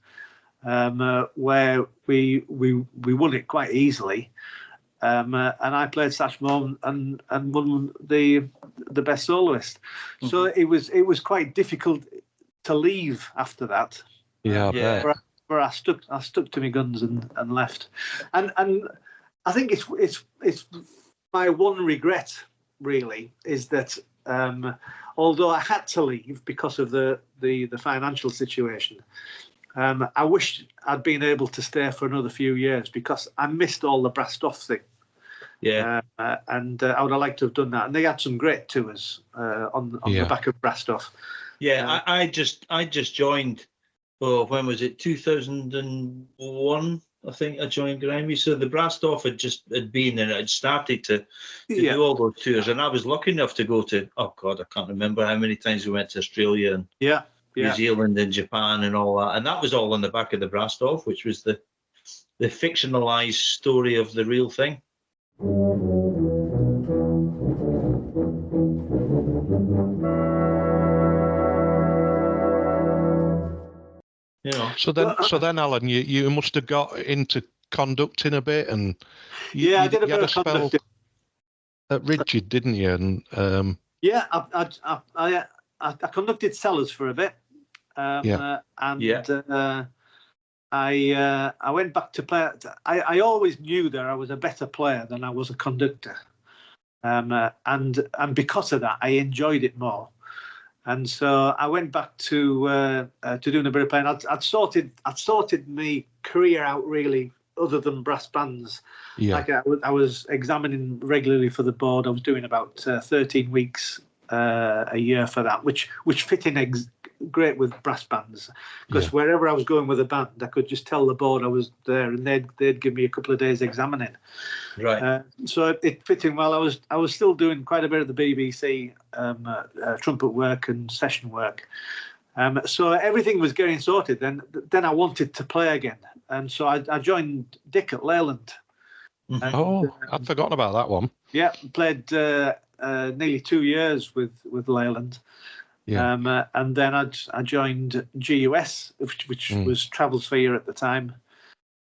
where we won it quite easily. And I played Satchmo and won the best soloist. Mm-hmm. So it was quite difficult to leave after that. Yeah. Where I stuck to my guns and left. And I think it's my one regret really is that although I had to leave because of the financial situation, I wish I'd been able to stay for another few years because I missed all the brassed off thing. Yeah. And I would have liked to have done that. And they had some great tours on the back of brassed off. Yeah, I just joined. Oh, when was it? 2001, I think I joined Grimy. So the brassed off had been and it had started to do all those tours. And I was lucky enough to go to, oh God, I can't remember how many times we went to Australia and New Zealand and Japan and all that. And that was all on the back of the brassed off, which was the fictionalized story of the real thing. You know. So then, Alan, you must have got into conducting a bit, and I did a bit of conducting at Rigid, didn't you? And I conducted Cellars for a bit, I went back to play. I always knew that I was a better player than I was a conductor, and because of that, I enjoyed it more. And so I went back to doing a bit of playing. I'd sorted my career out really, other than brass bands. Yeah. Like I was examining regularly for the board. I was doing about 13 weeks a year for that, which fit in great with brass bands, because wherever I was going with a band, I could just tell the board I was there, and they'd give me a couple of days examining. Right. So it fit in well. I was still doing quite a bit of the BBC trumpet work and session work. So everything was getting sorted. Then I wanted to play again, and so I joined Dick at Leyland. And, I'd forgotten about that one. Yeah, played nearly 2 years with Leyland. Yeah. And then I joined GUS, which was Travelsphere at the time.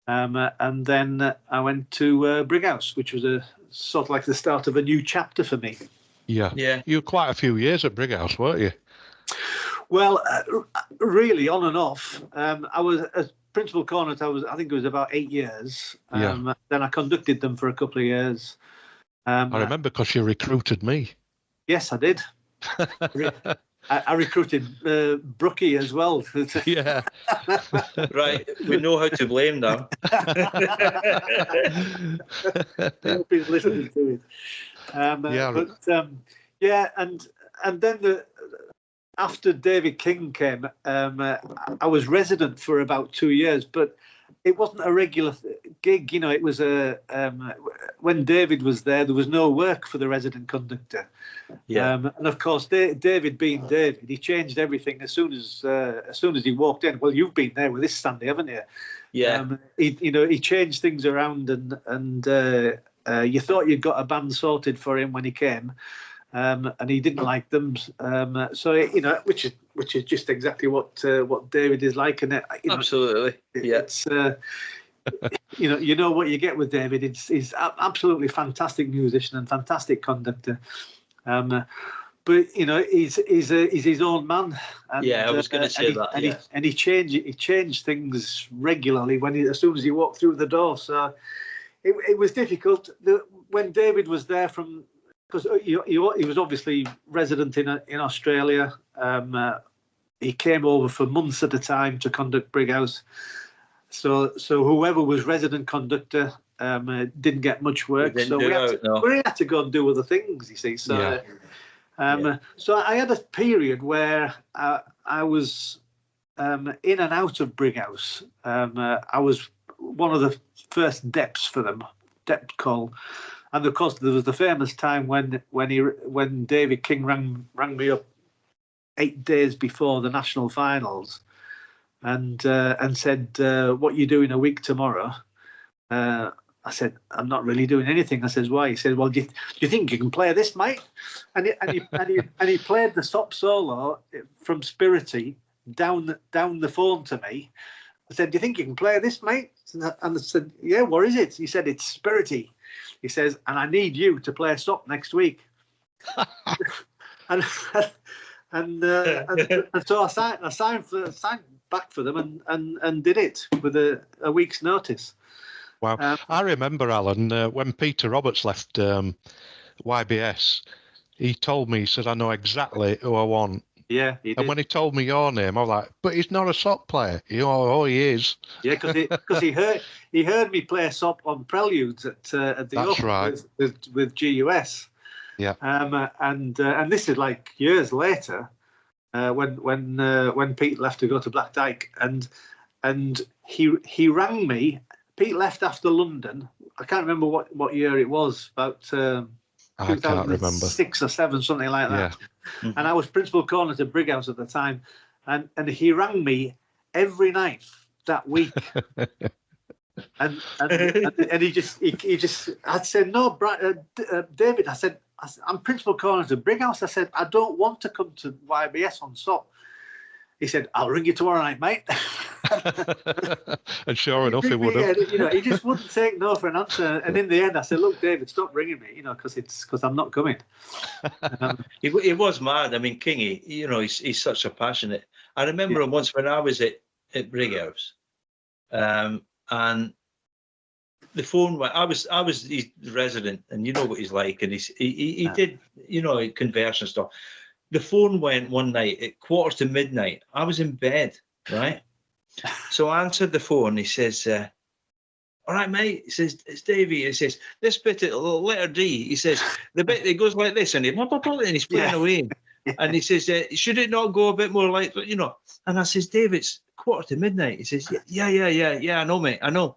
And then I went to Brighouse, which was a sort of like the start of a new chapter for me. Yeah. You were quite a few years at Brighouse, weren't you? Well, really on and off. I was as principal cornet. I think it was about 8 years. Then I conducted them for a couple of years. I remember because you recruited me. Yes, I did. I recruited Brookie as well. Yeah. Right. We know how to blame them. Nobody's listening to it. And then after David King came, I was resident for about 2 years, but it wasn't a regular gig. You know, it was when David was there was no work for the resident conductor. Yeah. And of course, David being David, he changed everything as soon as he walked in. Well, you've been there with this Sandy, haven't you? Yeah. He changed things around, and you thought you'd got a band sorted for him when he came. And he didn't like them, so which is just exactly what David is like, and absolutely, it's you know what you get with David. He's absolutely fantastic musician and fantastic conductor, But he's his own man. And, yeah, I was going to say that. And he changed things regularly as soon as he walked through the door. So it was difficult. When David was there because he was obviously resident in Australia. He came over for months at a time to conduct Brighouse. So whoever was resident conductor didn't get much work. So we had to go and do other things. You see, so. Yeah. So I had a period where I was in and out of Brighouse. I was one of the first deps for them, dep call, and of course there was the famous time when David King rang me up 8 days before the national finals, and said, "What you doing a week tomorrow?" I said, "I'm not really doing anything." I said, "Why?" He said, "Well, do you think you can play this, mate?" And he played the stop solo from Spirity down the phone to me. I said, "Do you think you can play this, mate?" And I said, "Yeah, what is it?" He said, "It's Spirity." He says, "And I need you to play stop next week." and so I signed back for them and did it with a week's notice. Wow. I remember, Alan, when Peter Roberts left YBS, he told me, he said, "I know exactly who I want." Yeah, he did. And when he told me your name, I was like, "But he's not a SOP player." Oh, he is. Yeah, because he heard me play SOP on Preludes at the That's right. with GUS. Yeah. And this is like years later, when Pete left to go to Black Dyke, and he rang me. Pete left after London. I can't remember what year it was, about 2006 or 7, something like that. Yeah. Mm-hmm. And I was principal corner to Brighouse at the time, and he rang me every night that week. and he just I'd said, "No, David," I said, "I'm principal corner to Brighouse." I said, "I don't want to come to YBS on SOP." He said, "I'll ring you tomorrow night, mate." And sure enough, he would have. He just wouldn't take no for an answer. And in the end, I said, "Look, David, stop ringing me, because I'm not coming." He was mad. I mean, Kingy, he's such a passionate. I remember him once when I was at Brighouse, and the phone went. I was his resident, and you know what he's like, and he did converse and stuff. The phone went one night at midnight. I was in bed, right? So I answered the phone. He says, "All right, mate." He says, "It's Davey." He says, "This bit at letter D." He says, "The bit that goes like this," and he's playing away. And he says, "Should it not go a bit more like, And I says, "Dave, it's midnight." He says, "Yeah, I know, mate. I know.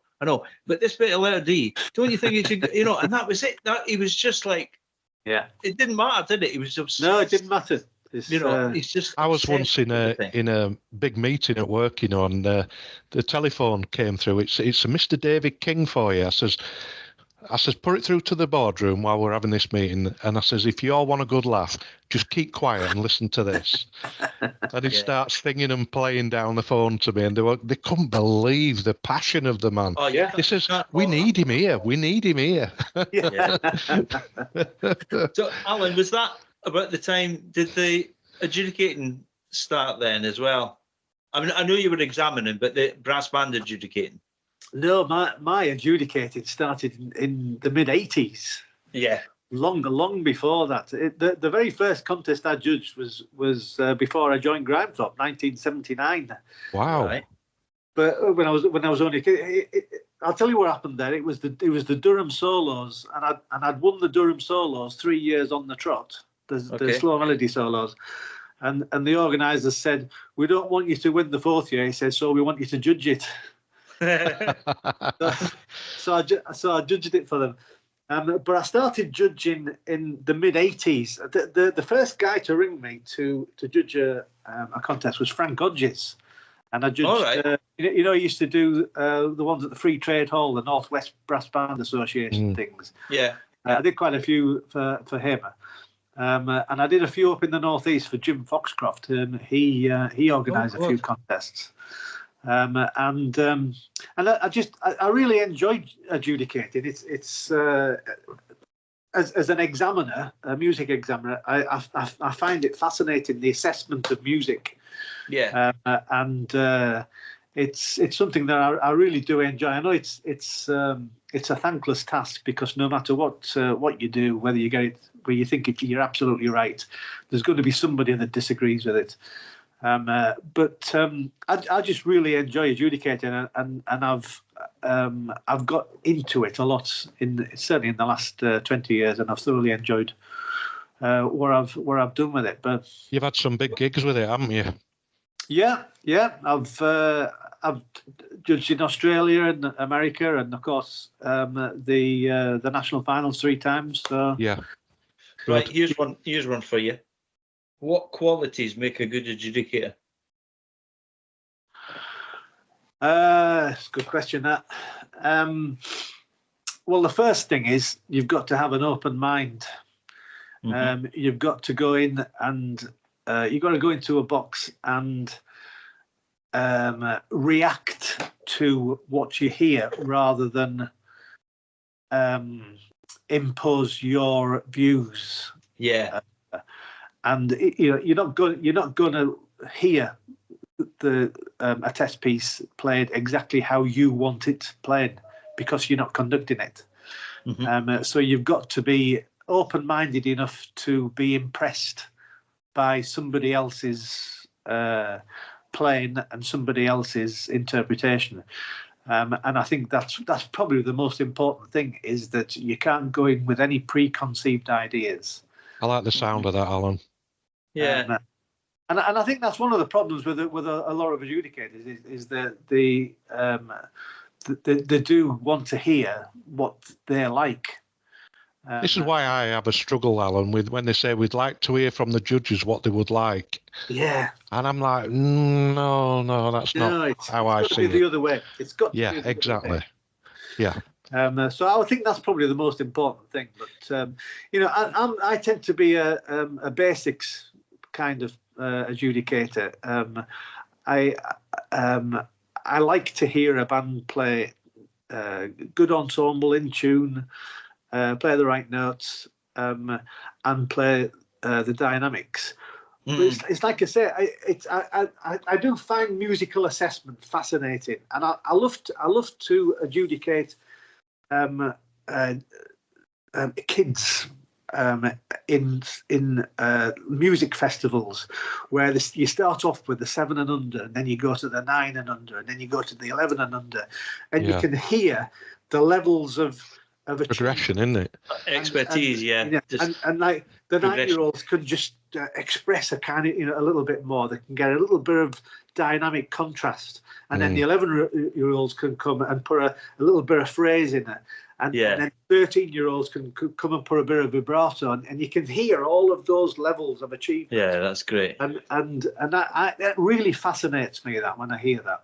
But this bit of letter D, don't you think it should, And that was it. That he was just like, yeah, it didn't matter, did it? He was just no, it didn't matter. It's just. I was once in a big meeting at work, and the telephone came through. It's a Mr. David King for you. I says, "Put it through to the boardroom while we're having this meeting." And I says, "If you all want a good laugh, just keep quiet and listen to this." And he starts singing and playing down the phone to me, and they couldn't believe the passion of the man. Oh yeah. He says, "We need him here. We need him here." Yeah. So, Alan, was that about the time? Did the adjudicating start then as well? I mean, I know you were examining, but the brass band adjudicating. No, my adjudicating started in the mid-80s. Yeah. Long before that. The very first contest I judged was before I joined Grimethorpe, 1979. Wow. Right. But when I was only a kid, I'll tell you what happened there. It was the Durham solos, and I'd won the Durham solos 3 years on the trot. The slow melody solos. And the organisers said, "We don't want you to win the 4th year." He said, "So we want you to judge it." so I judged it for them. But I started judging in the mid-80s. The first guy to ring me to judge a contest was Frank Hodges. And I judged, he used to do the ones at the Free Trade Hall, the Northwest Brass Band Association things. Yeah. I did quite a few for him. And I did a few up in the Northeast for Jim Foxcroft. He organised a few contests. And I really enjoyed adjudicating. It's as an examiner, a music examiner, I find it fascinating, the assessment of music. Yeah. And it's something that I really do enjoy. I know it's a thankless task, because no matter what you do, whether you get it where you think you're absolutely right, there's going to be somebody that disagrees with it. But I just really enjoy adjudicating, and I've got into it a lot certainly in the last 20 years, and I've thoroughly enjoyed what I've done with it. But you've had some big gigs with it, haven't you? Yeah. I've judged in Australia and America, and of course the national finals 3 times. So yeah. Right, here's one for you. What qualities make a good adjudicator? It's a good question, that. Well, the first thing is you've got to have an open mind. Mm-hmm. You've got to go in and you've got to go into a box and react to what you hear, rather than impose your views. Yeah. And you're not going to hear a test piece played exactly how you want it played, because you're not conducting it. Mm-hmm. So you've got to be open-minded enough to be impressed by somebody else's playing and somebody else's interpretation. And I think that's probably the most important thing, is that you can't go in with any preconceived ideas. I like the sound of that, Alan. Yeah. And I think that's one of the problems with a lot of adjudicators is that they do want to hear what they're like. This is why I have a struggle, Alan, with when they say we'd like to hear from the judges what they would like. Yeah. And I'm like, no, that's not how I see it. The other way. It's got to be the exactly. Other way. Yeah. So I think that's probably the most important thing. But I tend to be a basics kind of adjudicator. I like to hear a band play good ensemble, in tune, play the right notes, and play the dynamics. But it's like I say, I do find musical assessment fascinating, and I love to adjudicate kids in music festivals, where you start off with the 7 and under, and then you go to the 9 and under, and then you go to the 11 and under, and you can hear the levels of progression, isn't it? Expertise, and like the 9-year-olds can just express a kind of a little bit more. They can get a little bit of dynamic contrast, and then the 11-year-olds can come and put a little bit of phrase in it, and then 13-year-olds can come and put a bit of vibrato on, and you can hear all of those levels of achievement. Yeah, that's great. And that really fascinates me, that when I hear that.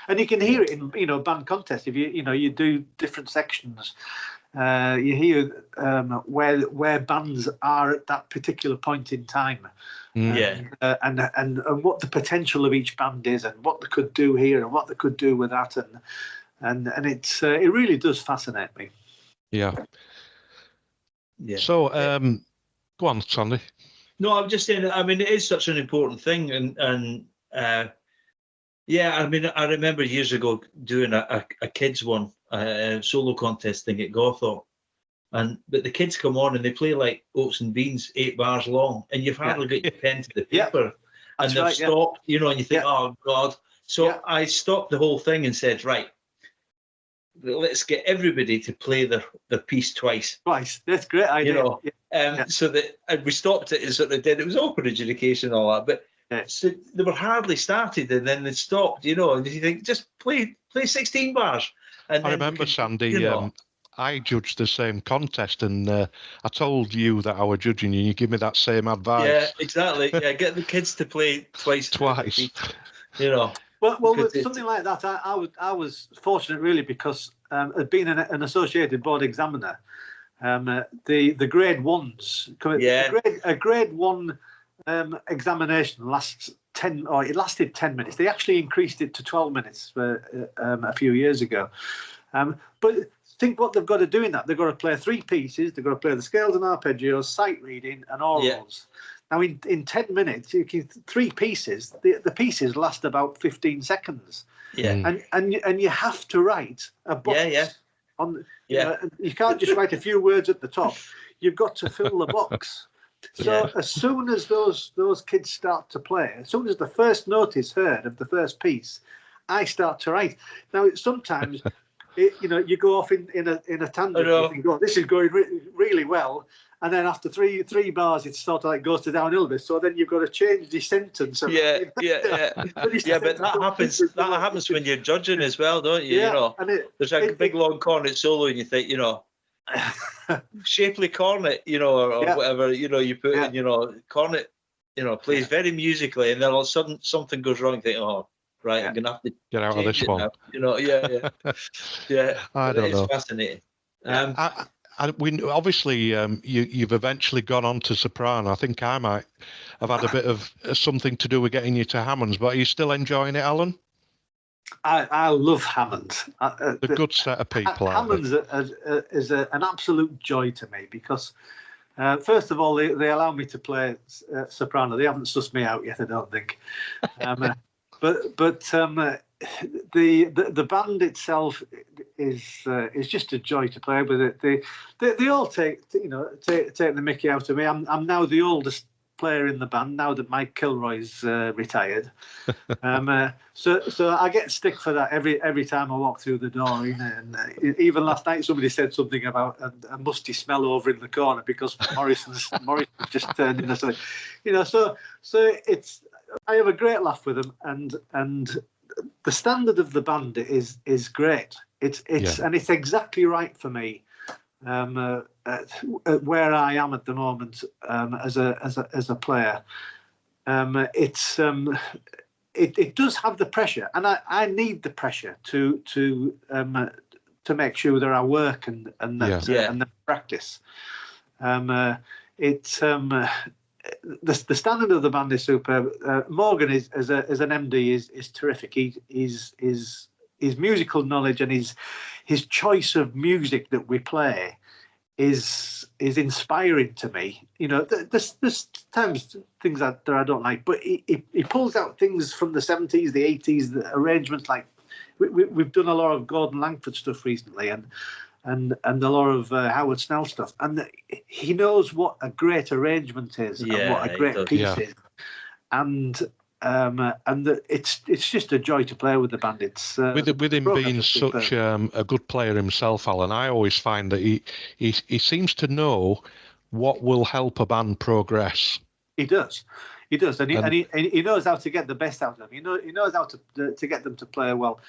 And you can hear it in band contests. If you do different sections, you hear where bands are at that particular point in time, and what the potential of each band is, and what they could do here and what they could do with that, and it really does fascinate me. Yeah. So go on, Sandy. No, I'm just saying. I mean, it is such an important thing, and. Yeah, I mean, I remember years ago doing a kids one, a solo contest thing at Grezzy, but the kids come on and they play like oats and beans, 8 bars long, and you've hardly got your pen to the paper, and they've stopped, and you think, oh God. So I stopped the whole thing and said, right, let's get everybody to play their piece twice. That's a great idea. So that we stopped it and sort of did. It was awkward adjudication and all that, but. So they were hardly started, and then they stopped, and you think, just play 16 bars. And I remember, Sandy, I judged the same contest, and I told you that I was judging you, and you give me that same advice. Yeah, exactly. Yeah, get the kids to play twice. Well, with something like that, I was fortunate, really, because being an associated board examiner, the grade ones, a grade 1 examination lasted 10 minutes. They actually increased it to 12 minutes a few years ago. But think what they've got to do in that. They've got to play 3 pieces. They've got to play the scales and arpeggios, sight reading, and orals. Now, in 10 minutes, you can 3 pieces. The pieces last about 15 seconds. Yeah. And you have to write a box. You can't just write a few words at the top. You've got to fill the box. So as soon as those kids start to play, as soon as the first note is heard of the first piece, I start to write. Now, sometimes, you go off in a tangent. You think, oh, this is going really well. And then after three bars, it sort of like goes to downhill a bit. So then you've got to change the sentence. But that happens when you're judging as well, don't you? There's a big long cornet solo, and you think, shapely cornet, or whatever, you put in, cornet, plays very musically, and then all of a sudden something goes wrong. You think, oh, right, I'm gonna have to get out of this one. I don't know. It's fascinating. We obviously you've eventually gone on to soprano. I think I might have had a bit of something to do with getting you to Hammonds, but are you still enjoying it, Alan? I love Hammond. A good set of people. Hammond is an absolute joy to me because, first of all, they allow me to play soprano. They haven't sussed me out yet, I don't think. But the band itself is just a joy to play with. It they all take the mickey out of me. I'm now the oldest player in the band now that Mike Kilroy's retired. So I get stick for that every time I walk through the door. And even last night somebody said something about a musty smell over in the corner because Morrison just turned in. So it's I have a great laugh with them, and the standard of the band is great. It's and it's exactly right for me. Where I am at the moment as a player, it does have the pressure, and I need the pressure to make sure that I work and that practice. The standard of the band is superb. Morgan is as an MD is terrific. His musical knowledge and his choice of music that we play is inspiring to me. There's times things that I don't like, but he pulls out things from the 70s, the 80s, the arrangements. Like we've done a lot of Gordon Langford stuff recently, and a lot of Howard Snell stuff, and he knows what a great arrangement is and what a great piece is, and it's just a joy to play with the band. It's with him being such a good player himself, Alan. I always find that he seems to know what will help a band progress. He does, and he knows how to get the best out of them. He knows how to get them to play well,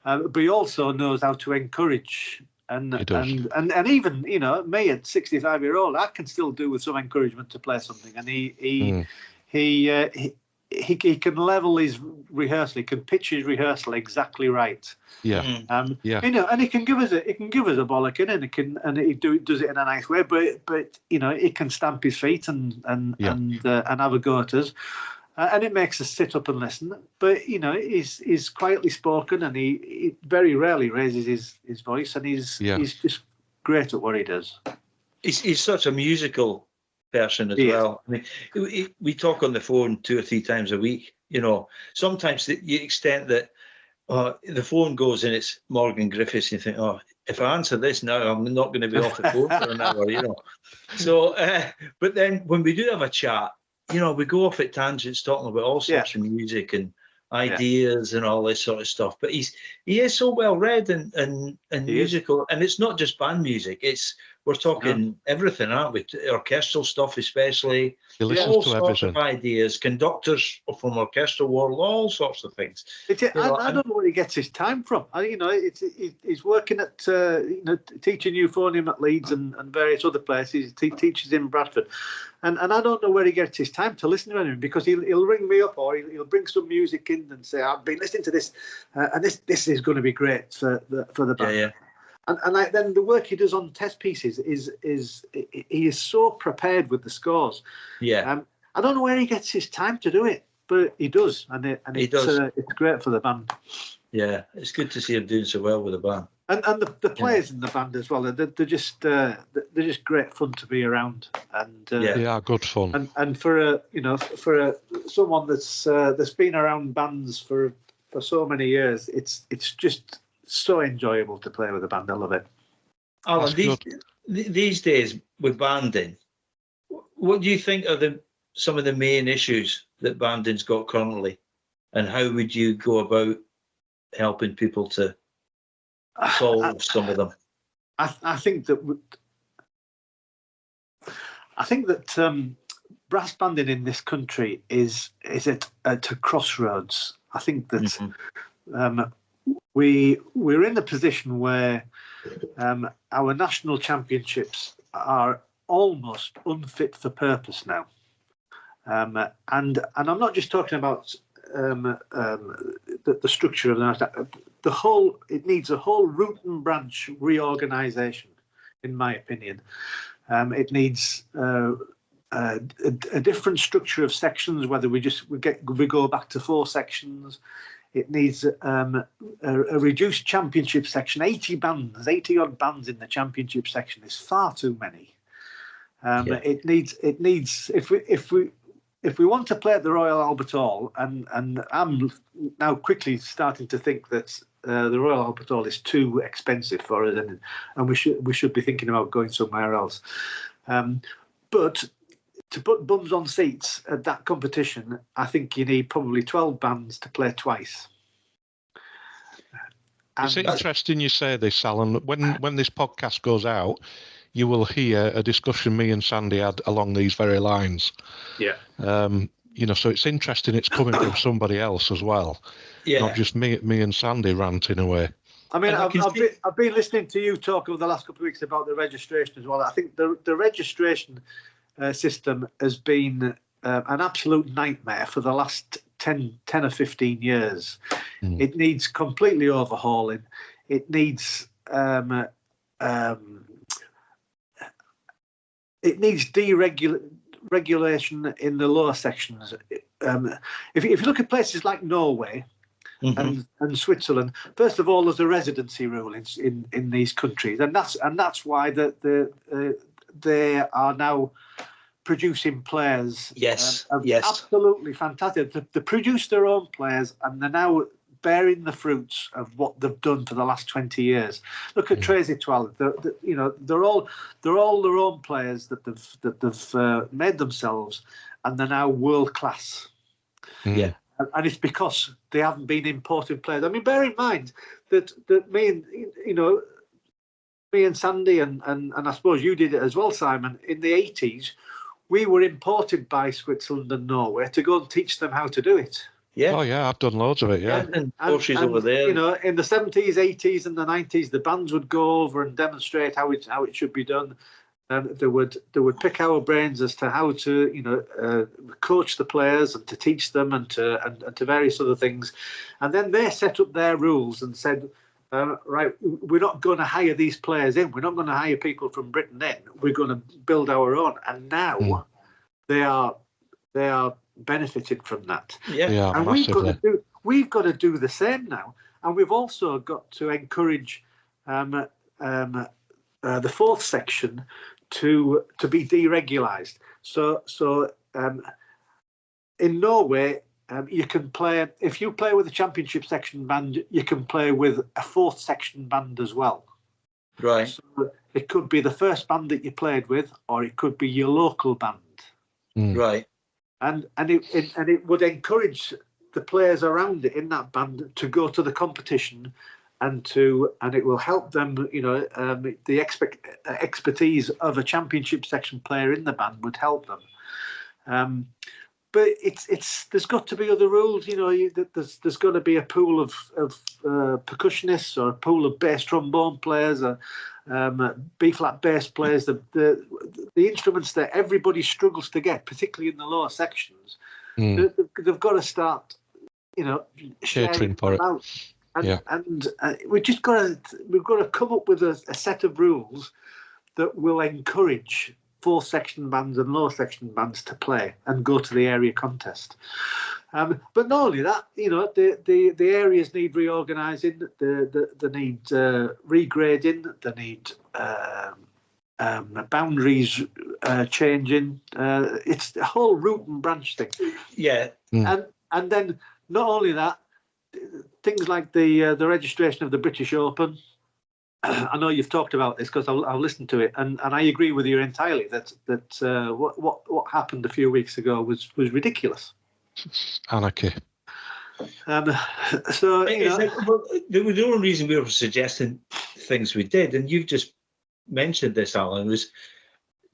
but he also knows how to encourage. And even me at 65-year-old, I can still do with some encouragement to play something. And he can level his rehearsal, he can pitch his rehearsal exactly right. And he can give us a bollocking, and he does it in a nice way. But he can stamp his feet and have a go at us. And it makes us sit up and listen. But, he's quietly spoken, and he very rarely raises his voice, and he's just great at what he does. He's such a musical person as well. I mean, we talk on the phone 2 or 3 times a week, sometimes to the extent that the phone goes and it's Morgan Griffiths, and you think, oh, if I answer this now, I'm not going to be off the phone for an hour, So, but then when we do have a chat, we go off at tangents talking about all sorts of music and ideas and all this sort of stuff. But he is so well read and musical, and it's not just band music. We're talking everything, aren't we? Orchestral stuff, especially. He listens all to sorts everything. of ideas, conductors from orchestral world, all sorts of things. I don't know where he gets his time from. He's working at teaching euphonium at Leeds and various other places. He teaches in Bradford, and I don't know where he gets his time to listen to anything, because he'll ring me up or he'll bring some music in and say, I've been listening to this, and this is going to be great for the band. Yeah. And then the work he does on test pieces he is so prepared with the scores. Yeah. I don't know where he gets his time to do it, but he does, and it's great for the band. Yeah, it's good to see him doing so well with the band. And the players in the band as well. They're just great fun to be around. And good fun. And for someone that's been around bands for so many years, it's just so enjoyable to play with a band. I love it. Alan, these days with banding, what do you think are some of the main issues that banding's got currently, and how would you go about helping people to solve some of them? I think that brass banding in this country is at a crossroads. I think that we're in a position where our national championships are almost unfit for purpose now, and I'm not just talking about the structure of the whole. It needs a whole root and branch reorganisation, in my opinion. It needs a different structure of sections. Whether we go back to 4 sections. It needs a reduced championship section. 80 odd bands in the championship section is far too many. It needs if we want to play at the Royal Albert Hall, and I'm now quickly starting to think that the Royal Albert Hall is too expensive for us, and we should be thinking about going somewhere else. But to put bums on seats at that competition, I think you need probably 12 bands to play twice. It's interesting you say this, Alan. When this podcast goes out, you will hear a discussion me and Sandy had along these very lines. Yeah. So it's interesting it's coming from somebody else as well. Yeah. Not just me and Sandy ranting away. I mean, I've been listening to you talk over the last couple of weeks about the registration as well. I think the registration system has been an absolute nightmare for the last 10 or 15 years. It needs completely overhauling. It needs deregulation in the lower sections. If you look at places like Norway and Switzerland, first of all, there's a residency rule in these countries, and that's why they are now producing players. Yes, absolutely fantastic. They produce their own players, and they're now bearing the fruits of what they've done for the last 20 years. Look at Tres Etoiles. They're all their own players that they've made themselves, and they're now world class. Yeah, and it's because they haven't been imported players. I mean, bear in mind that me and Sandy and I suppose you did it as well, Simon. In the 80s, we were imported by Switzerland and Norway to go and teach them how to do it. Yeah. Oh yeah, I've done loads of it. Yeah. And coaches over there. In the 70s, 80s, and the 90s, the bands would go over and demonstrate how it should be done. And they would pick our brains as to how to coach the players and to teach them and to various other things. And then they set up their rules and said, right, we're not going to hire these players in. We're not going to hire people from Britain in. We're going to build our own. And now they are benefited from that. Yeah, and we've got to do the same now. And we've also got to encourage the 4th section to be deregularized. So in Norway, you can play, if you play with a championship section band, you can play with a 4th section band as well. Right. So it could be the first band that you played with, or it could be your local band. Right. And it would encourage the players around it in that band to go to the competition, and it will help them. The expertise of a championship section player in the band would help them. But there's got to be other rules. There's got to be a pool of percussionists, or a pool of bass trombone players, or B flat bass players. The instruments that everybody struggles to get, particularly in the lower sections. They've got to start, catering for it. Out. And we've got to come up with a set of rules that will encourage 4 section bands and low section bands to play and go to the area contest. But not only that, the areas need reorganising. They need regrading. They need boundaries changing. It's a whole root and branch thing. Yeah. And then not only that, things like the registration of the British Open. I know you've talked about this because I've listened to it, and I agree with you entirely that what happened a few weeks ago was ridiculous. Anarchy. So the only reason we were suggesting things we did, and you've just mentioned this, Alan, was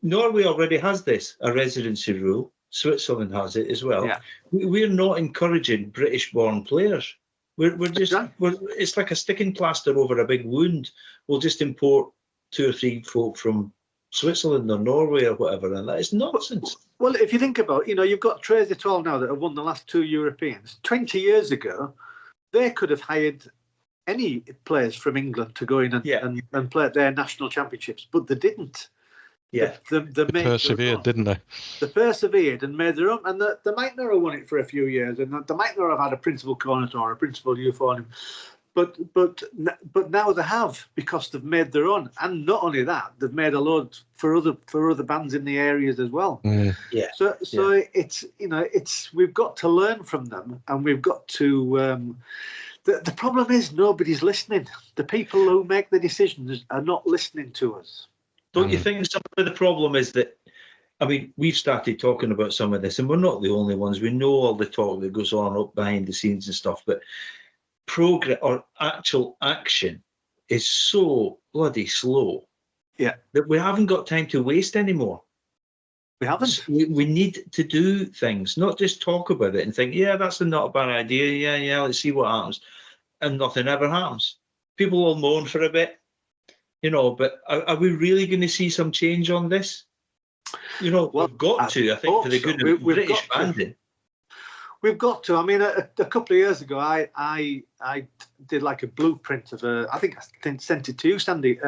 Norway already has this, a residency rule. Switzerland has it as well. Yeah. We're not encouraging British-born players. It's like a sticking plaster over a big wound. We'll just import 2 or 3 folk from Switzerland or Norway or whatever, and that is nonsense. Well, if you think about, you've got Tracy Tall now that have won the last 2 Europeans. 20 years ago, they could have hired any players from England to go in and play at their national championships, but they didn't. Yeah, they persevered, didn't they? They persevered and made their own, and they might not have won it for a few years, and they might not have had a principal coordinator or a principal youth on him, but now they have, because they've made their own, and not only that, they've made a load for other bands in the areas as well. Yeah. So it's we've got to learn from them, and we've got to. The problem is nobody's listening. The people who make the decisions are not listening to us. Don't you think some of the problem is that, we've started talking about some of this, and we're not the only ones. We know all the talk that goes on up behind the scenes and stuff, but progress or actual action is so bloody slow. Yeah. That we haven't got time to waste anymore. We haven't. We need to do things, not just talk about it and think, yeah, that's not a bad idea. Yeah, let's see what happens. And nothing ever happens. People will moan for a bit. But are we really going to see some change on this? We've got to, I think, for the good of British banding. We've got to. A couple of years ago, I did like a blueprint of I think I sent it to you, Sandy,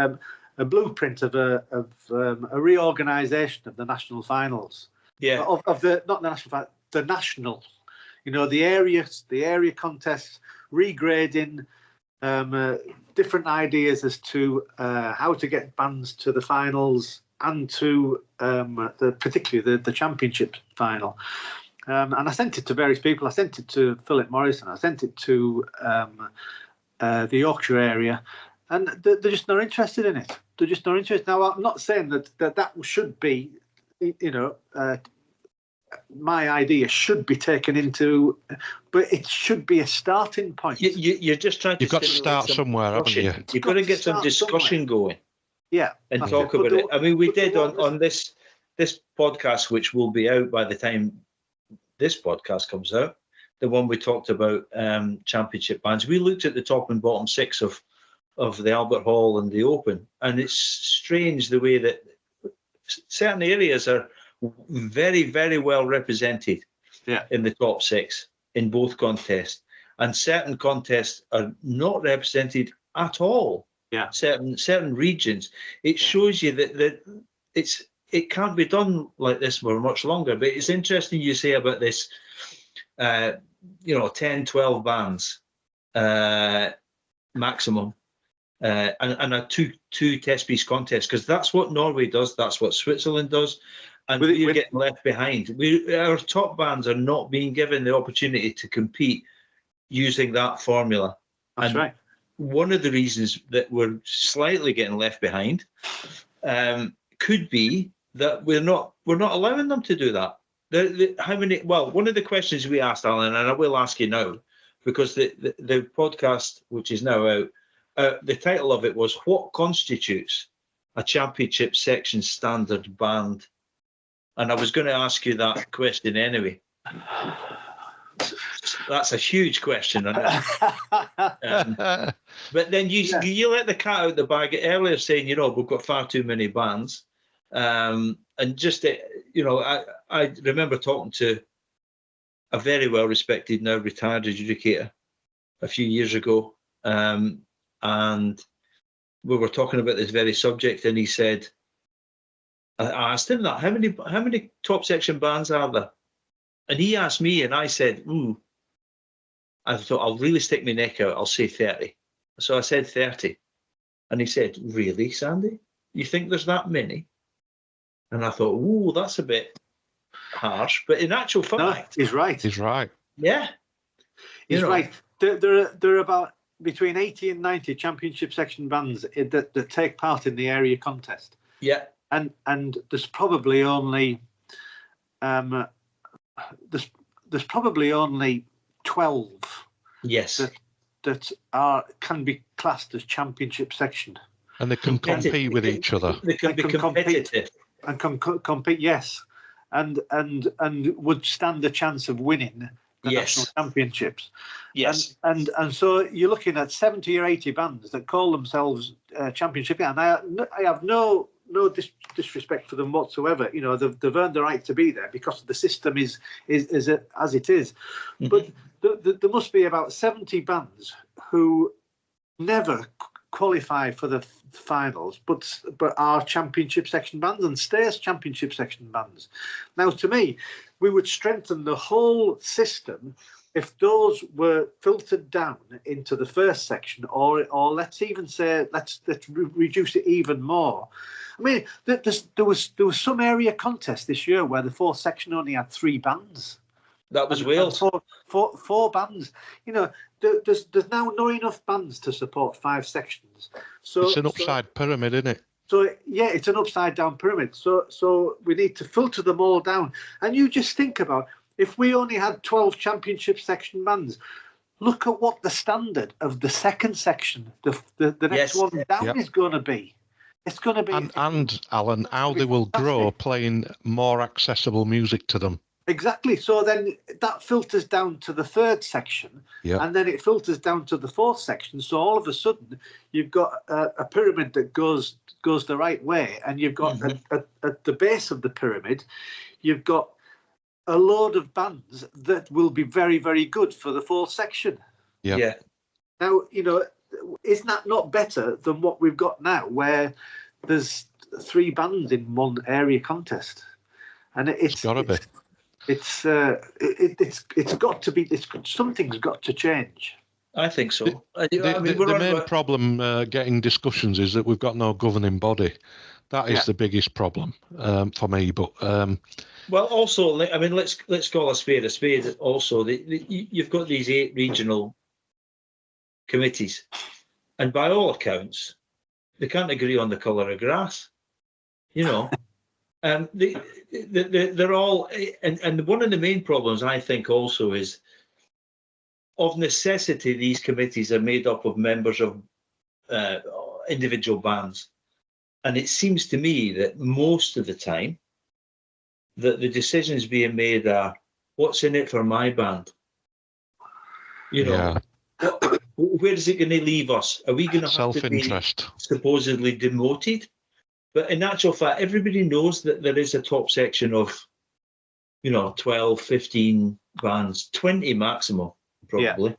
a blueprint of a reorganisation of the national finals. Yeah. Of the not the national final, the national. The area contests, regrading. Different ideas as to how to get bands to the finals and to particularly the championship final. And I sent it to various people. I sent it to Philip Morrison. I sent it to the Yorkshire area, and they're just not interested in it. They're just not interested. Now, I'm not saying that should be, my idea should be taken into, but it should be a starting point. You're just trying to. You've got to start somewhere, haven't you? You've got to get some discussion going. Yeah, and talk about it. We did on this podcast, which will be out by the time this podcast comes out. The one we talked about championship bands. We looked at the top and bottom 6 of the Albert Hall and the Open, and it's strange the way that certain areas are very, very well represented in the top 6 in both contests, and certain contests are not represented at all. Yeah, certain regions. It shows you that it can't be done like this for much longer. But it's interesting you say about this, 10, 12 bands maximum, and a two test piece contest, because that's what Norway does. That's what Switzerland does. And we're getting left behind. Our top bands are not being given the opportunity to compete using that formula. That's right. One of the reasons that we're slightly getting left behind could be that we're not allowing them to do that. One of the questions we asked, Alan, and I will ask you now, because the podcast, which is now out, the title of it was "What Constitutes a Championship Section Standard Band?" And I was going to ask you that question anyway. That's a huge question, but then you let the cat out the bag earlier, saying we've got far too many bands, and just I remember talking to a very well respected, now retired adjudicator a few years ago, and we were talking about this very subject, and he said, I asked him that. How many top section bands are there? And he asked me, and I said, I thought, I'll really stick my neck out. I'll say 30. So I said 30. And he said, really, Sandy? You think there's that many? And I thought, that's a bit harsh. But in actual fact... No, he's right. He's right. Yeah. He's right. There are about between 80 and 90 championship section bands that take part in the area contest. Yeah. And there's probably only... there's probably only 12 yes that can be classed as championship section, and they can compete with each other. They can be competitive and compete, yes, and would stand a chance of winning the national championships. Yes, and so you're looking at 70 or 80 bands that call themselves championship, and I have no disrespect for them whatsoever. You know, they've earned the right to be there because the system is as it is. Mm-hmm. But there must be about 70 bands who never qualify for the finals, but are championship section bands and stay as championship section bands. Now, to me, we would strengthen the whole system if those were filtered down into the first section, or let's even say let's reduce it even more. I mean, there was some area contest this year where the fourth section only had 3 bands. That was Wales. Four bands. You know, there's now not enough bands to support 5 sections. So it's an upside pyramid, isn't it? So yeah, it's an upside down pyramid. So we need to filter them all down. And you just think about, if we only had 12 championship section bands, look at what the standard of the second section, the next one down is going to be. It's going to be... And Alan, how they will grow playing more accessible music to them. Exactly. So then that filters down to the third section, and then it filters down to the fourth section. So all of a sudden, you've got a pyramid that goes the right way, and you've got at the base of the pyramid, you've got a load of bands that will be very, very good for the fourth section. Yeah. Now, you know, isn't that not better than what we've got now, where there's 3 bands in one area contest, and it's got to be. It's got to be. Something's got to change. I think so. The main problem getting discussions is that we've got no governing body. That is the biggest problem for me. But well, also, I mean, let's call a spade a spade. Also, you've got these 8 regional committees, and by all accounts, they can't agree on the colour of grass. You know. They're all, and one of the main problems I think also is, of necessity, these committees are made up of members of individual bands, and it seems to me that most of the time that the decisions being made are, what's in it for my band? You know, where is it going to leave us? Are we going to have to be supposedly demoted? But in actual fact, everybody knows that there is a top section of, 12, 15 bands, 20 maximum, probably.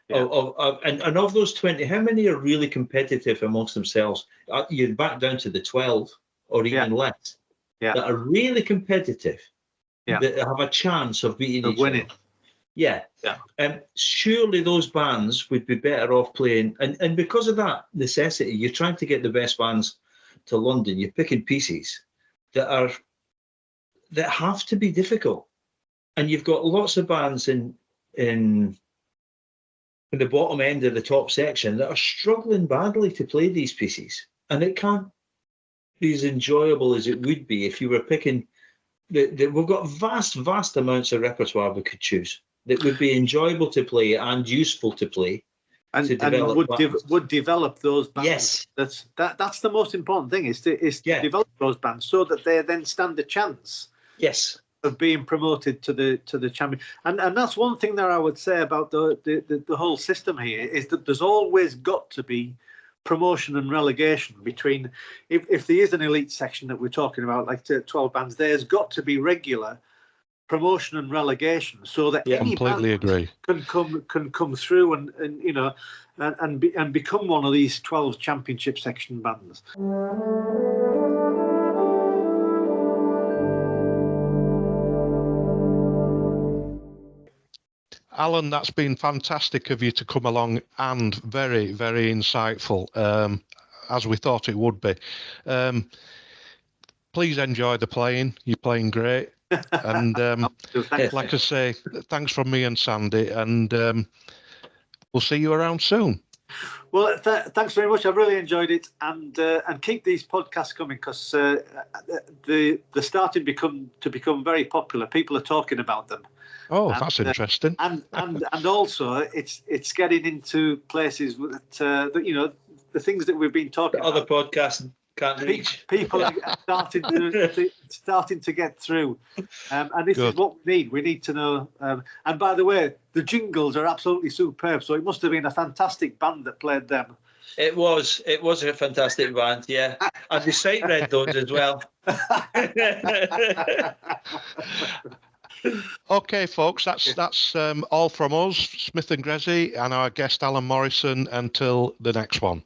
Yeah. And of those 20, how many are really competitive amongst themselves? You're back down to the 12 or even less that are really competitive, that have a chance of beating each other. Yeah. Surely those bands would be better off playing. And because of that necessity, you're trying to get the best bands to London, you're picking pieces that have to be difficult, and you've got lots of bands in the bottom end of the top section that are struggling badly to play these pieces, and it can't be as enjoyable as it would be if you were picking. We've got vast amounts of repertoire we could choose that would be enjoyable to play and useful to play. And would develop those bands. Yes, that's the most important thing, is to develop those bands so that they then stand a chance. Yes, of being promoted to the champion. And that's one thing that I would say about the whole system here, is that there's always got to be promotion and relegation between. If there is an elite section that we're talking about, like 12 bands, there's got to be regular promotion and relegation, so that any completely agree can come through and become one of these 12 championship section bands. Alan, that's been fantastic of you to come along and very, very insightful, as we thought it would be. Please enjoy the playing. You're playing great. And like I say, thanks from me and Sandy, and we'll see you around soon. Well, thanks very much. I've really enjoyed it, and keep these podcasts coming, because they're starting to become very popular. People are talking about them. Oh, that's interesting. And also it's getting into places that the things that we've been talking other about. Other podcasts can't reach. People are starting to get through, and this Good. is what we need. We need to know. And by the way, the jingles are absolutely superb. So it must have been a fantastic band that played them. It was a fantastic band, yeah. And the site read those as well. Okay, folks, that's all from us, Smith and Grezzy, and our guest Alan Morrison. Until the next one.